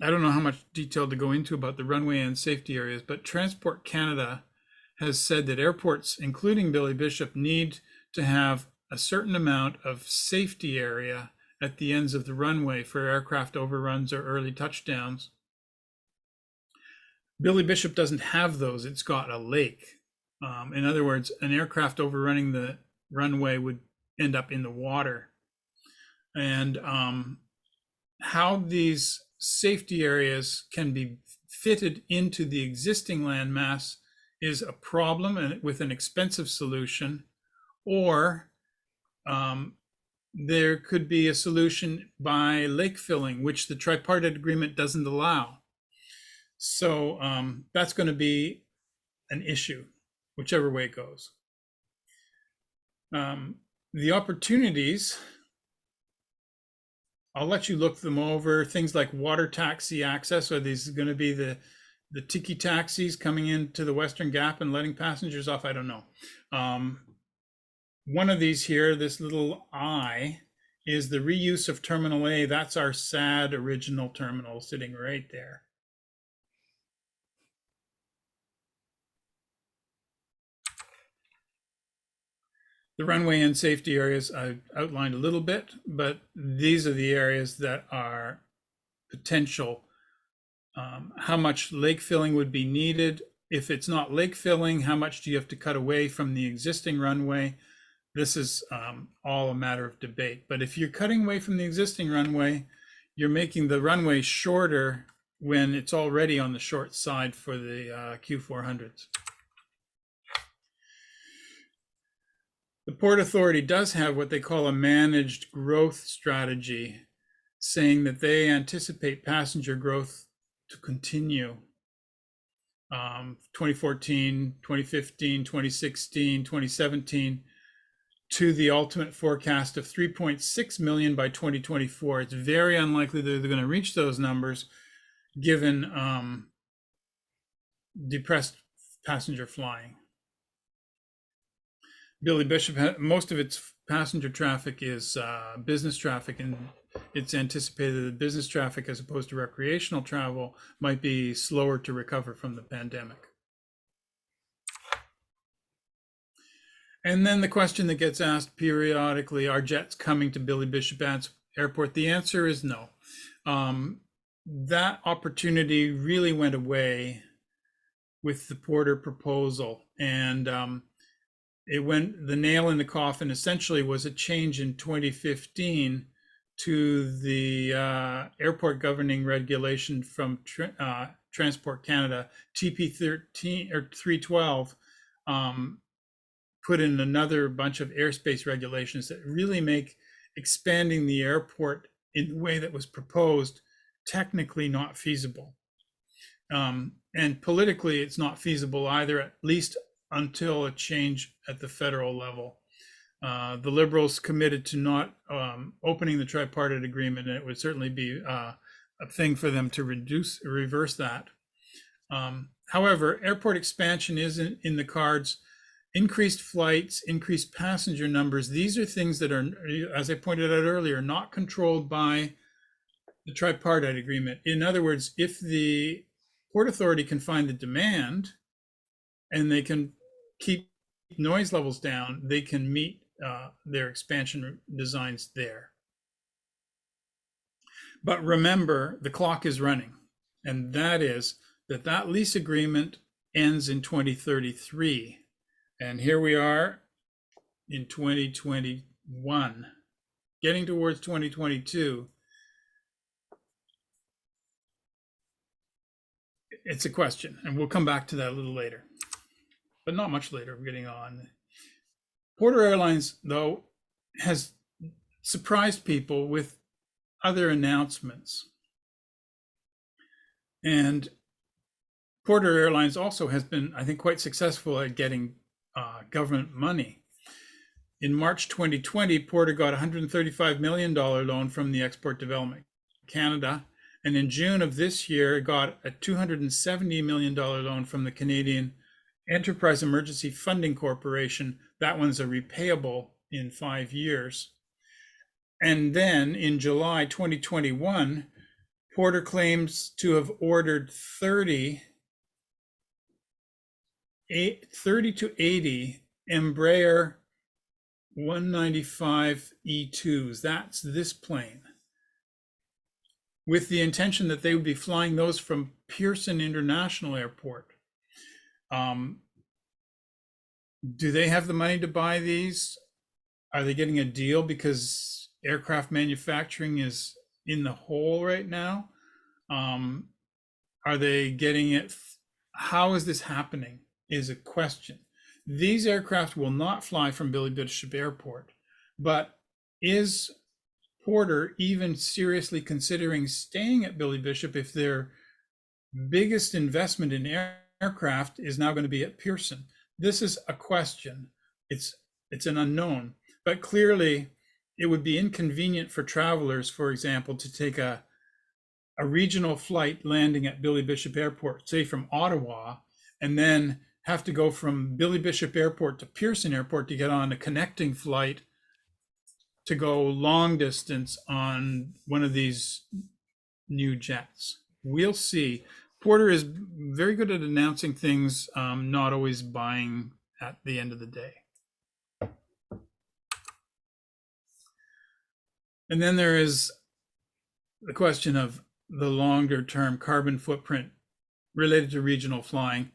don't know how much detail to go into about the runway and safety areas, but Transport Canada has said that airports, including Billy Bishop, need to have a certain amount of safety area at the ends of the runway for aircraft overruns or early touchdowns. Billy Bishop doesn't have those. It's got a lake. In other words, an aircraft overrunning the runway would end up in the water. And how these safety areas can be fitted into the existing landmass is a problem and with an expensive solution, or there could be a solution by lake filling, which the tripartite agreement doesn't allow. So that's going to be an issue, whichever way it goes. The opportunities, I'll let you look them over. Things like water taxi access. Are these going to be the tiki taxis coming into the Western Gap and letting passengers off? I don't know. One of these here, this little I, is the reuse of Terminal A. That's our sad original terminal sitting right there. The runway and safety areas I've outlined a little bit, but these are the areas that are potential. How much lake filling would be needed? If it's not lake filling, how much do you have to cut away from the existing runway? This is all a matter of debate. But if you're cutting away from the existing runway, you're making the runway shorter when it's already on the short side for the Q400s. The Port Authority does have what they call a managed growth strategy, saying that they anticipate passenger growth to continue 2014, 2015, 2016, 2017 to the ultimate forecast of 3.6 million by 2024. It's very unlikely that they're going to reach those numbers given depressed passenger flying. Billy Bishop, most of its passenger traffic is business traffic, and it's anticipated that business traffic as opposed to recreational travel might be slower to recover from the pandemic. And then the question that gets asked periodically, are jets coming to Billy Bishop Airport? The answer is no. That opportunity really went away with the Porter proposal, and the nail in the coffin essentially was a change in 2015 to the airport governing regulation from Transport Canada, TP13 or 312, put in another bunch of airspace regulations that really make expanding the airport in the way that was proposed technically not feasible. And politically, it's not feasible either, at least until a change at the federal level. The Liberals committed to not opening the tripartite agreement, and it would certainly be a thing for them to reverse that. However, airport expansion is in the cards. Increased flights, increased passenger numbers. These are things that are, as I pointed out earlier, not controlled by the tripartite agreement. In other words, if the Port Authority can find the demand and they can keep noise levels down, they can meet their expansion designs there. But remember, the clock is running, and that is that lease agreement ends in 2033. And here we are in 2021, getting towards 2022. It's a question, and we'll come back to that a little later, but not much later. We're getting on. Porter Airlines, though, has surprised people with other announcements. And Porter Airlines also has been, I think, quite successful at getting government money. In March 2020, Porter got a $135 million loan from the Export Development Canada. And in June of this year, got a $270 million loan from the Canadian Enterprise Emergency Funding Corporation. That one's a repayable in 5 years. And then in July 2021, Porter claims to have ordered 30 to 80 Embraer 195 E2s. That's this plane, with the intention that they would be flying those from Pearson International Airport. Do they have the money to buy these? Are they getting a deal because aircraft manufacturing is in the hole right now? Are they getting it? How is this happening is a question. These aircraft will not fly from Billy Bishop Airport, but is Porter even seriously considering staying at Billy Bishop if their biggest investment in aircraft is now going to be at Pearson? This is a question. It's an unknown, but clearly it would be inconvenient for travelers, for example, to take a regional flight landing at Billy Bishop Airport, say from Ottawa, and then have to go from Billy Bishop Airport to Pearson Airport to get on a connecting flight to go long distance on one of these new jets. We'll see. Porter is very good at announcing things, not always buying at the end of the day. And then there is the question of the longer term carbon footprint related to regional flying.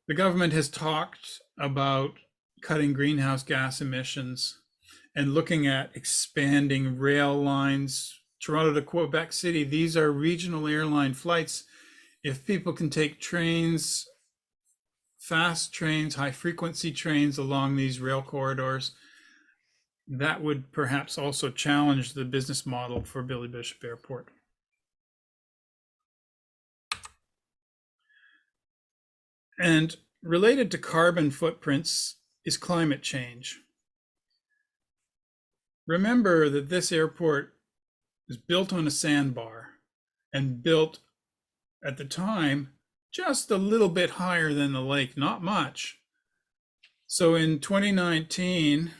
The government has talked about cutting greenhouse gas emissions and looking at expanding rail lines, Toronto to Quebec City. These are regional airline flights. If people can take trains, fast trains, high frequency trains along these rail corridors, that would perhaps also challenge the business model for Billy Bishop Airport. And related to carbon footprints is climate change. Remember that this airport was built on a sandbar and built at the time just a little bit higher than the lake, not much. So in 2019,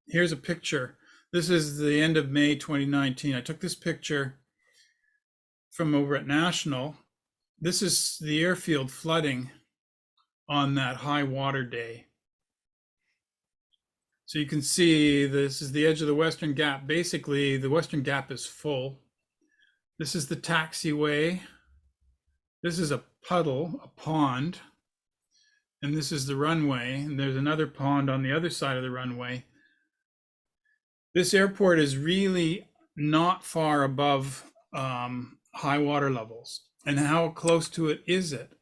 here's a picture. This is the end of May 2019. I took this picture from over at National. This is the airfield flooding on that high water day. So you can see this is the edge of the Western Gap. Basically, the Western Gap is full. This is the taxiway. This is a puddle, a pond. And this is the runway. And there's another pond on the other side of the runway. This airport is really not far above high water levels. And how close to it is it?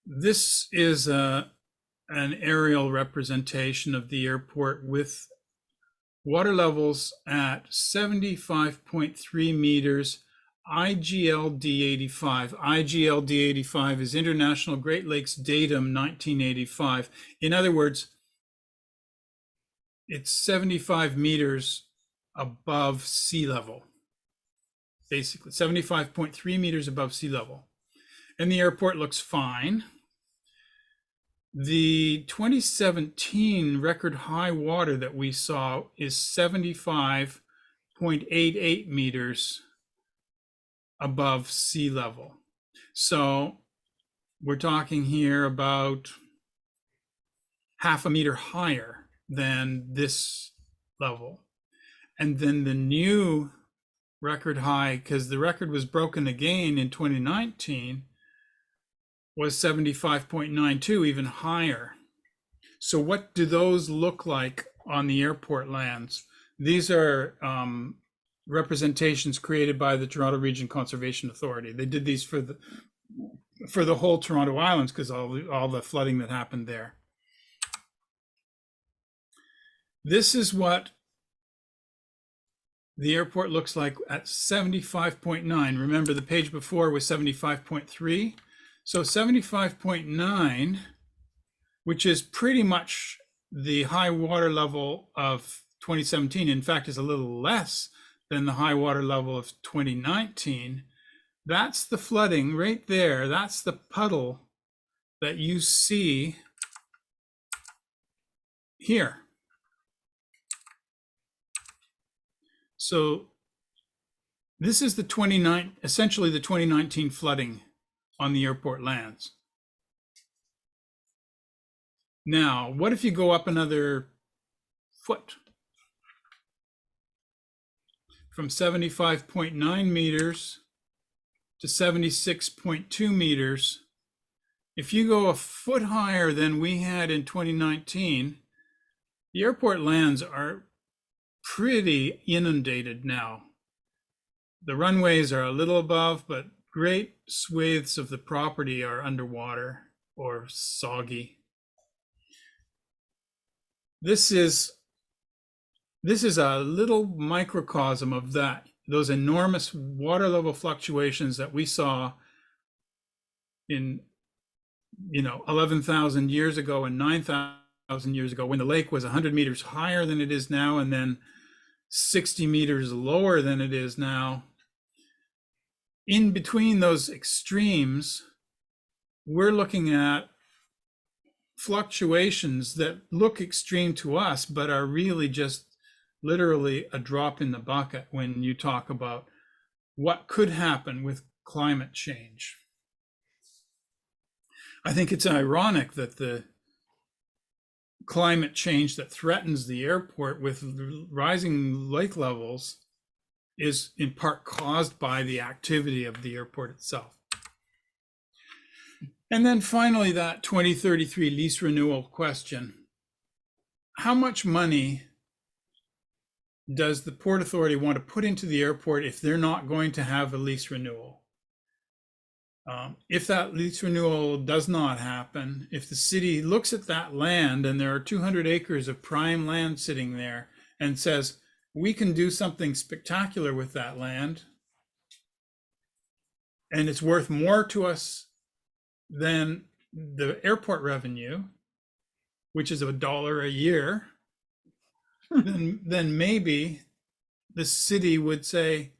This is an aerial representation of the airport with water levels at 75.3 meters, IGLD 85. IGLD 85 is International Great Lakes Datum 1985. In other words, it's 75 meters above sea level, basically 75.3 meters above sea level. And the airport looks fine. The 2017 record high water that we saw is 75.88 meters above sea level. So we're talking here about half a meter higher than this level. And then the new record high, because the record was broken again in 2019, was 75.92, even higher. So what do those look like on the airport lands? These are representations created by the Toronto Region Conservation Authority. They did these for the whole Toronto Islands because all the flooding that happened there. This is what the airport looks like at 75.9. Remember the page before was 75.3. So 75.9 which is pretty much the high water level of 2017. In fact, is a little less than the high water level of 2019. That's the flooding right there. That's the puddle that you see here. So this is the essentially the 2019 flooding on the airport lands. Now, what if you go up another foot? From 75.9 meters to 76.2 meters. If you go a foot higher than we had in 2019, the airport lands are pretty inundated now. The runways are a little above, but great swathes of the property are underwater or soggy. This is a little microcosm of those enormous water level fluctuations that we saw in 11,000 years ago and 9,000 years ago, when the lake was 100 meters higher than it is now, and then 60 meters lower than it is now. In between those extremes, we're looking at fluctuations that look extreme to us, but are really just literally a drop in the bucket when you talk about what could happen with climate change. I think it's ironic that the climate change that threatens the airport with rising lake levels is in part caused by the activity of the airport itself. And then finally, that 2033 lease renewal question. How much money does the Port Authority want to put into the airport if they're not going to have a lease renewal? If that lease renewal does not happen, if the city looks at that land and there are 200 acres of prime land sitting there and says, we can do something spectacular with that land, and it's worth more to us than the airport revenue, which is $1 a year, then maybe the city would say,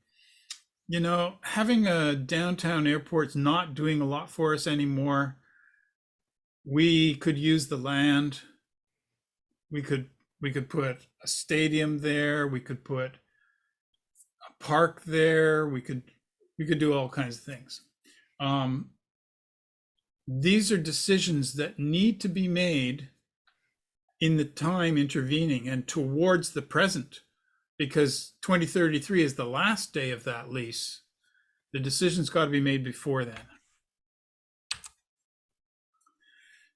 having a downtown airport's not doing a lot for us anymore. We could use the land. We could put a stadium there. We could put a park there. We could do all kinds of things. These are decisions that need to be made in the time intervening and towards the present, because 2033 is the last day of that lease. The decision's got to be made before then.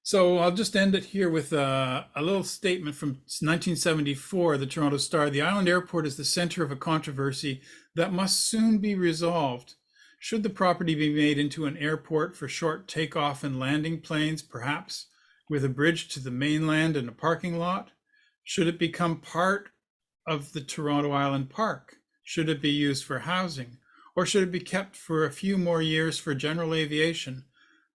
So I'll just end it here with a little statement from 1974, the Toronto Star. The island airport is the center of a controversy that must soon be resolved. Should the property be made into an airport for short takeoff and landing planes, perhaps with a bridge to the mainland and a parking lot? Should it become part of the Toronto Island Park? Should it be used for housing? Or should it be kept for a few more years for general aviation?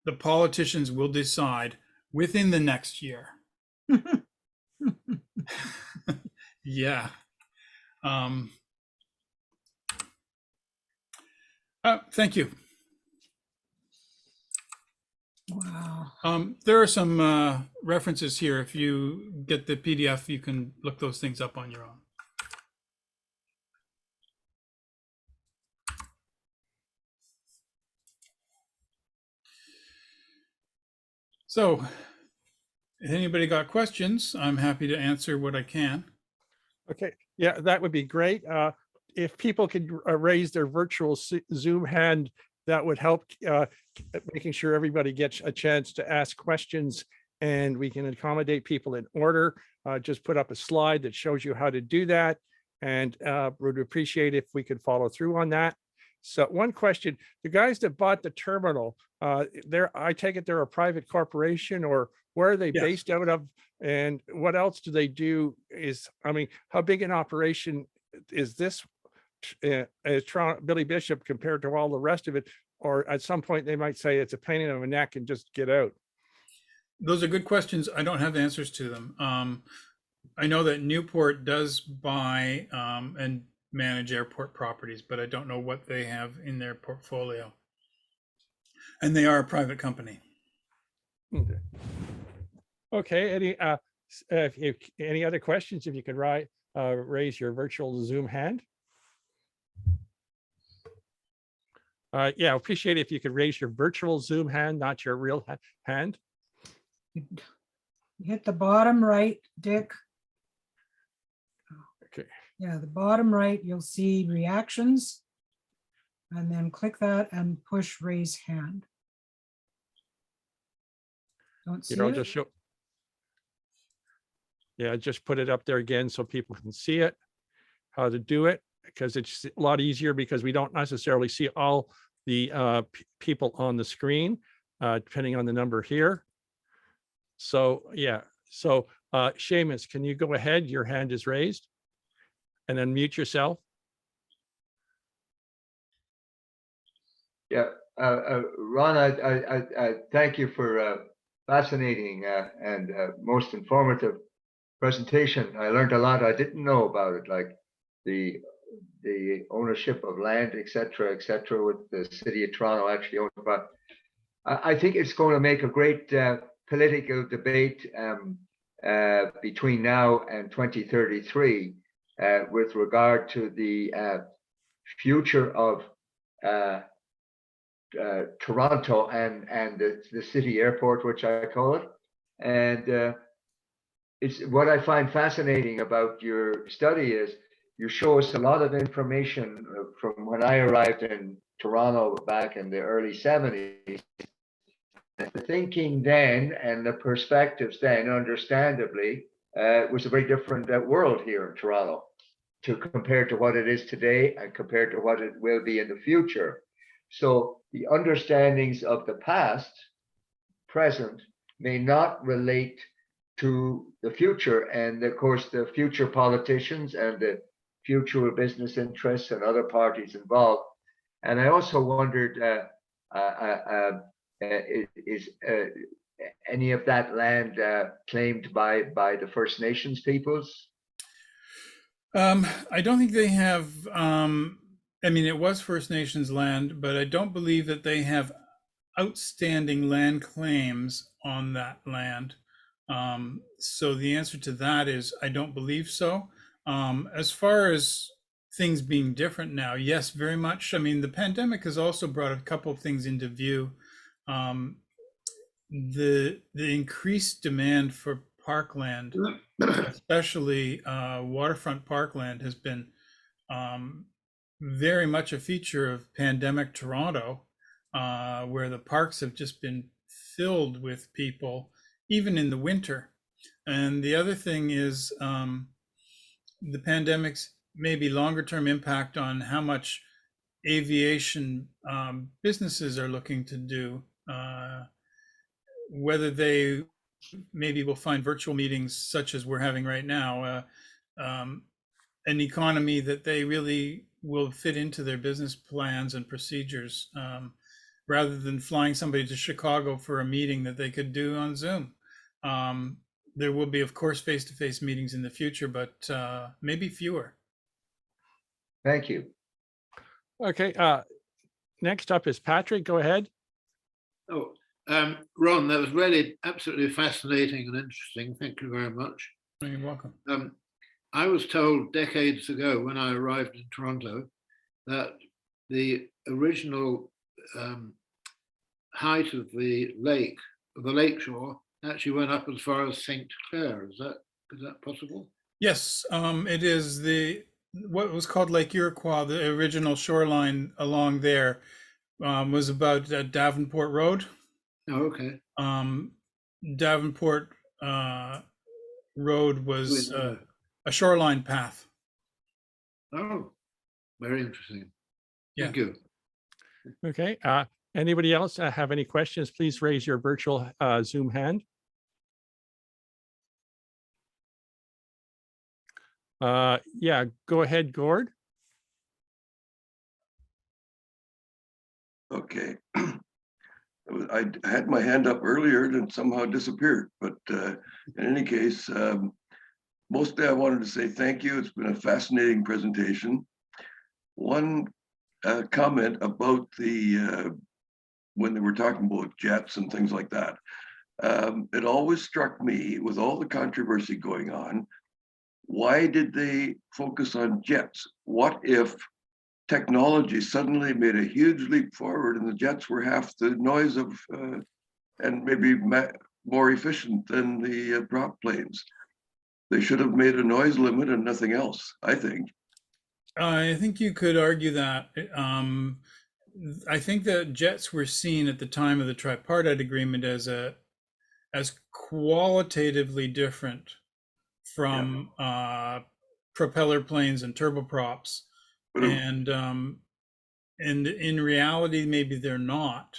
The politicians will decide within the next year. Yeah. Thank you. Wow. There are some references here. If you get the PDF, you can look those things up on your own. So, if anybody got questions, I'm happy to answer what I can. Okay, yeah, that would be great. If people could raise their virtual Zoom hand, that would help making sure everybody gets a chance to ask questions, and we can accommodate people in order. Just put up a slide that shows you how to do that, and would appreciate if we could follow through on that. So one question, the guys that bought the terminal, I take it they're a private corporation, or where are they Yes. based out of? And what else do they do? How big an operation is this as Billy Bishop compared to all the rest of it? Or at some point they might say it's a pain in the neck and just get out. Those are good questions. I don't have answers to them. I know that Newport does buy and manage airport properties, but I don't know what they have in their portfolio. And they are a private company. Okay. Okay, if any other questions, if you could raise your virtual Zoom hand. Yeah, appreciate it if you could raise your virtual Zoom hand, not your real hand. Hit the bottom right, Dick. Okay. Yeah, the bottom right, you'll see reactions. And then click that and push raise hand. Don't see Here, I'll it? just show. Yeah, just put it up there again so people can see it, how to do it, because it's a lot easier because we don't necessarily see all the people on the screen, depending on the number here. So, yeah, so Seamus, can you go ahead? Your hand is raised. And then mute yourself. Yeah, Ron, I thank you for a fascinating and most informative presentation. I learned a lot I didn't know about it, like the ownership of land, et cetera, with the city of Toronto actually owned. But I think it's going to make a great political debate between now and 2033 with regard to the future of Toronto and the city airport, which I call it. And it's what I find fascinating about your study is you show us a lot of information from when I arrived in Toronto back in the early 70s. The thinking then and the perspectives then, understandably, was a very different world here in Toronto to compare to what it is today and compared to what it will be in the future. So the understandings of the past, present, may not relate to the future. And of course, the future politicians and the future business interests and other parties involved. And I also wondered, is any of that land claimed by the First Nations peoples? I don't think they have, I mean, it was First Nations land, but I don't believe that they have outstanding land claims on that land. So the answer to that is, I don't believe so. As far as things being different now, yes, very much. I mean, the pandemic has also brought a couple of things into view. The increased demand for parkland, especially waterfront parkland, has been very much a feature of pandemic Toronto, where the parks have just been filled with people, even in the winter. And the other thing is the pandemic's maybe longer term impact on how much aviation businesses are looking to do, whether they maybe will find virtual meetings such as we're having right now, an economy that they really will fit into their business plans and procedures, rather than flying somebody to Chicago for a meeting that they could do on Zoom. There will be, of course, face-to-face meetings in the future, but maybe fewer. Thank you. Okay, next up is Patrick. Go ahead. Oh, Ron, that was really absolutely fascinating and interesting. Thank you very much. You're welcome. I was told decades ago when I arrived in Toronto that the original height of the lakeshore, actually went up as far as St. Clair. Is that possible? Yes, it is what was called Lake Iroquois. The original shoreline along there was about Davenport Road. Oh, okay. Davenport Road was a shoreline path. Oh, very interesting. Yeah. Thank you. Okay, anybody else have any questions? Please raise your virtual Zoom hand. Yeah, go ahead, Gord. Okay. I had my hand up earlier and it somehow disappeared. But in any case, mostly I wanted to say thank you. It's been a fascinating presentation. One comment about the when they were talking about jets and things like that. It always struck me, with all the controversy going on, why did they focus on jets? What if technology suddenly made a huge leap forward and the jets were half the noise of and maybe more efficient than the prop planes? They should have made a noise limit and nothing else, I think. I think you could argue that. I think that jets were seen at the time of the tripartite agreement as qualitatively different from propeller planes and turboprops, But and in reality, maybe they're not.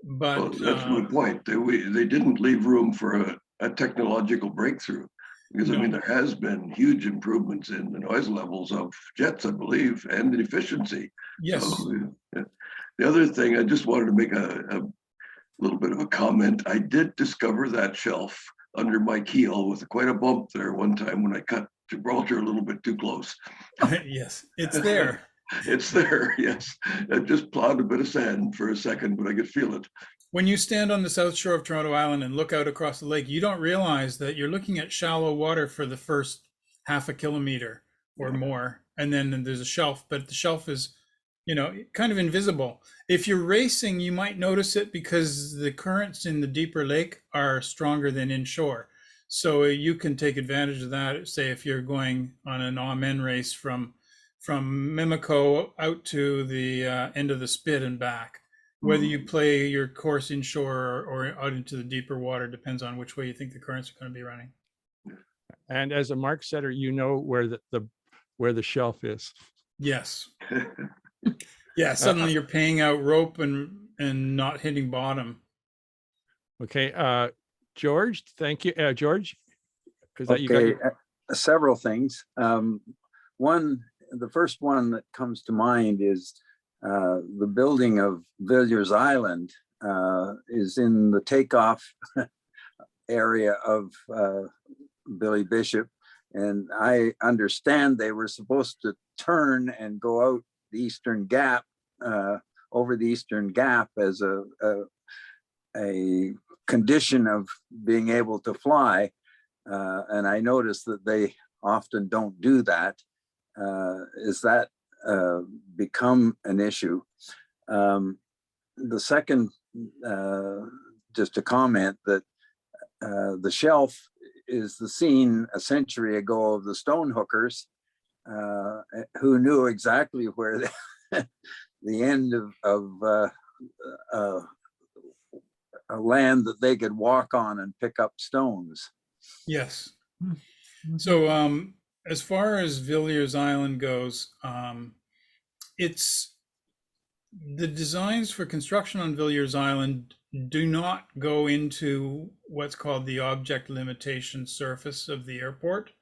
But well, that's my point. They didn't leave room for a technological breakthrough, because I mean, no. there has been huge improvements in the noise levels of jets, I believe, and the efficiency. Yes. So the other thing, I just wanted to make a little bit of a comment. I did discover that shelf under my keel with quite a bump there one time when I cut Gibraltar a little bit too close. Yes, it's there. It's there, yes. I just plowed a bit of sand for a second, but I could feel it. When you stand on the south shore of Toronto Island and look out across the lake, you don't realize that you're looking at shallow water for the first half a kilometer or more. And then there's a shelf, but the shelf is, kind of invisible. If you're racing, you might notice it because the currents in the deeper lake are stronger than inshore. So you can take advantage of that. Say if you're going on an Amen race from Mimico out to the end of the Spit and back. Whether you play your course inshore or out into the deeper water depends on which way you think the currents are going to be running. And as a mark setter, you know where the shelf is. Yes. Yeah. Suddenly you're paying out rope and not hitting bottom. Okay. George, thank you. George, is that okay, you got your... several things. The first one that comes to mind is the building of Villiers Island is in the takeoff area of Billy Bishop. And I understand they were supposed to turn and go out the Eastern Gap, over the Eastern Gap as a condition of being able to fly. And I noticed that they often don't do that. Is that become an issue? The second, just a comment that the shelf is the scene a century ago of the stone hookers, who knew exactly where the end of a land that they could walk on and pick up stones. Yes. So as far as Villiers Island goes, it's the designs for construction on Villiers Island do not go into what's called the object limitation surface of the airport.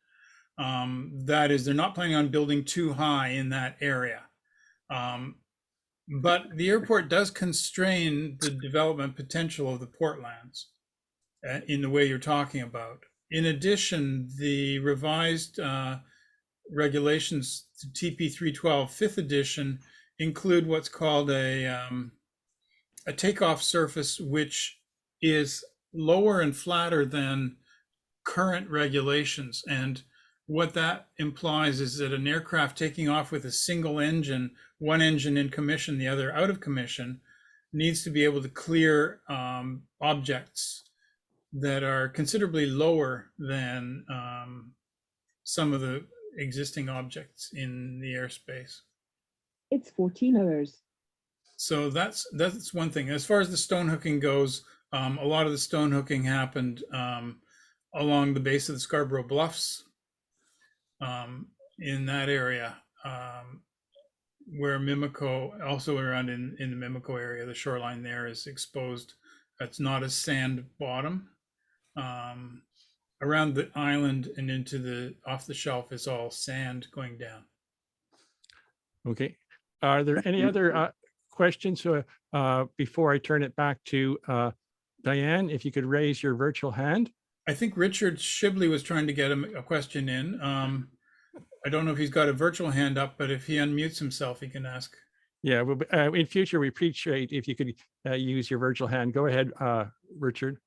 That is, they're not planning on building too high in that area. But the airport does constrain the development potential of the portlands in the way you're talking about. In addition, the revised regulations to TP 312 5th edition include what's called a takeoff surface, which is lower and flatter than current regulations. And what that implies is that an aircraft taking off with a single engine, one engine in commission, the other out of commission, needs to be able to clear objects that are considerably lower than some of the existing objects in the airspace. It's 14 hours. So that's one thing. As far as the stone hooking goes, a lot of the stone hooking happened along the base of the Scarborough Bluffs, in that area, where Mimico, also around in the Mimico area, the shoreline there is exposed. It's not a sand bottom. Around the island and into the off the shelf is all sand going down. Okay. Are there any other questions before I turn it back to Diane? If you could raise your virtual hand. I think Richard Shibley was trying to get a question in. I don't know if he's got a virtual hand up, but if he unmutes himself, he can ask. Yeah, in future, we appreciate if you could use your virtual hand. Go ahead, Richard.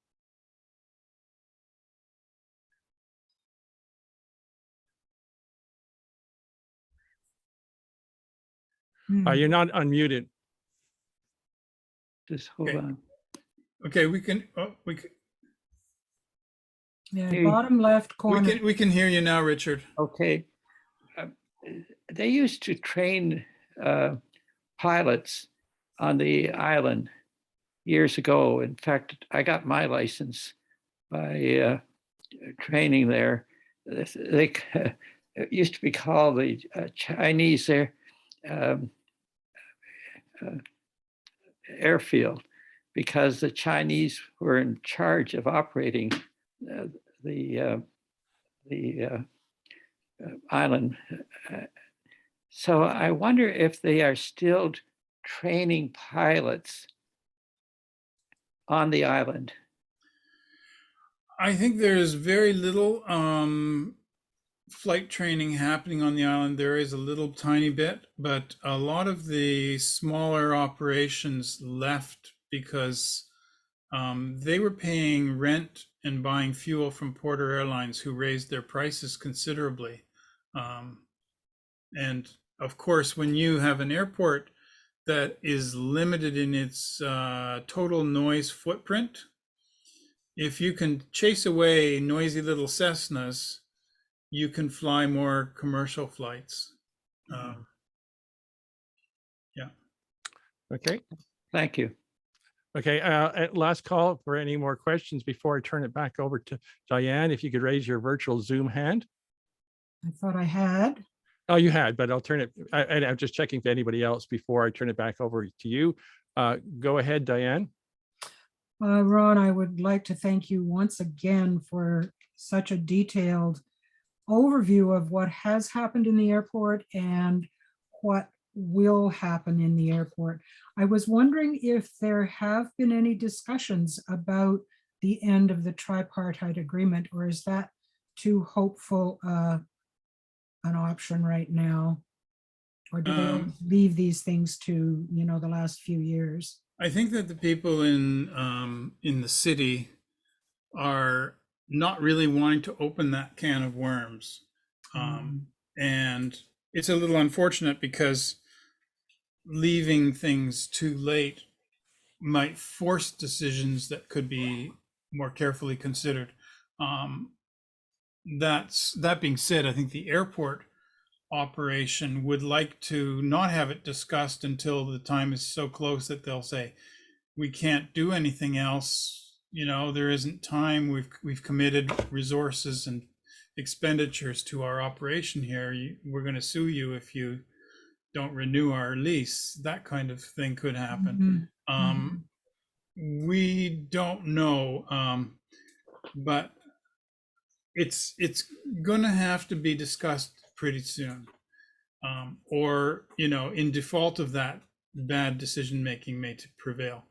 You're not unmuted. Just hold Okay. on. Okay, we can Yeah, Hey. bottom left corner. we can hear you now, Richard. Okay. They used to train pilots on the island years ago. In fact, I got my license by training there. They it used to be called the Chinese airfield, because the Chinese were in charge of operating the island. So I wonder if they are still training pilots on the island. I think there's very little flight training happening on the island. There is a little tiny bit, but a lot of the smaller operations left because they were paying rent and buying fuel from Porter Airlines, who raised their prices considerably. And of course, when you have an airport that is limited in its total noise footprint, if you can chase away noisy little Cessnas, you can fly more commercial flights. Yeah. Okay. Thank you. Okay. Last call for any more questions before I turn it back over to Diane. If you could raise your virtual Zoom hand. I thought I had. Oh, you had, but I'll turn it. And I'm just checking for anybody else before I turn it back over to you. Go ahead, Diane. Ron, I would like to thank you once again for such a detailed overview of what has happened in the airport and what will happen in the airport. I was wondering if there have been any discussions about the end of the tripartite agreement, or is that too hopeful an option right now? Or do they always leave these things to, the last few years? I think that the people in the city are not really wanting to open that can of worms. And it's a little unfortunate because leaving things too late might force decisions that could be more carefully considered. That being said, I think the airport operation would like to not have it discussed until the time is so close that they'll say, we can't do anything else. There isn't time. We've committed resources and expenditures to our operation here. We're going to sue you if you don't renew our lease. That kind of thing could happen. We don't know, but it's going to have to be discussed pretty soon, or in default of that, bad decision making may prevail.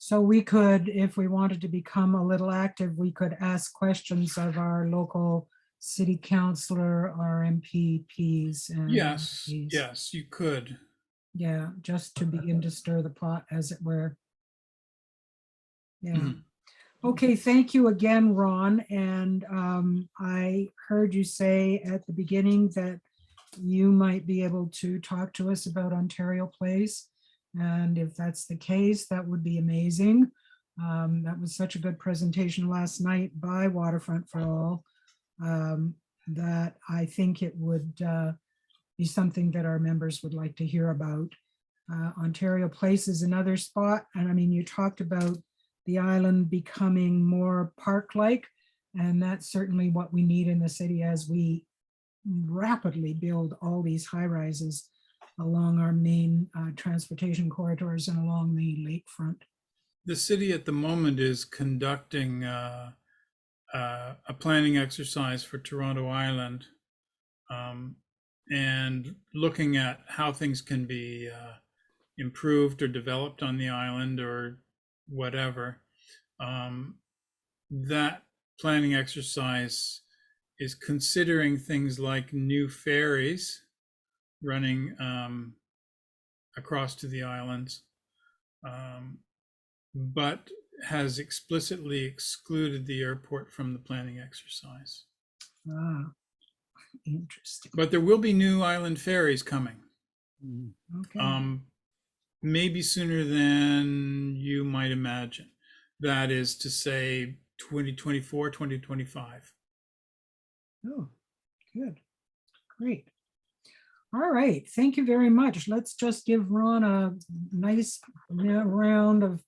So we could, if we wanted to become a little active, we could ask questions of our local city councillor, our MPPs. And Yes, MPs. yes, you could. Yeah, just to begin to stir the pot, as it were. Yeah. Okay, thank you again, Ron. And I heard you say at the beginning that you might be able to talk to us about Ontario Place. And if that's the case, that would be amazing. That was such a good presentation last night by Waterfront for All that I think it would be something that our members would like to hear about. Ontario Place is another spot. And I mean, you talked about the island becoming more park-like, and that's certainly what we need in the city as we rapidly build all these high-rises along our main transportation corridors and along the lakefront. The city at the moment is conducting a planning exercise for Toronto Island, and looking at how things can be improved or developed on the island or whatever, that planning exercise is considering things like new ferries running across to the islands, but has explicitly excluded the airport from the planning exercise. Ah, interesting. But there will be new island ferries coming. Okay. Maybe sooner than you might imagine. That is to say 2024, 2025. Oh, good. Great. All right. Thank you very much. Let's just give Ron a nice round of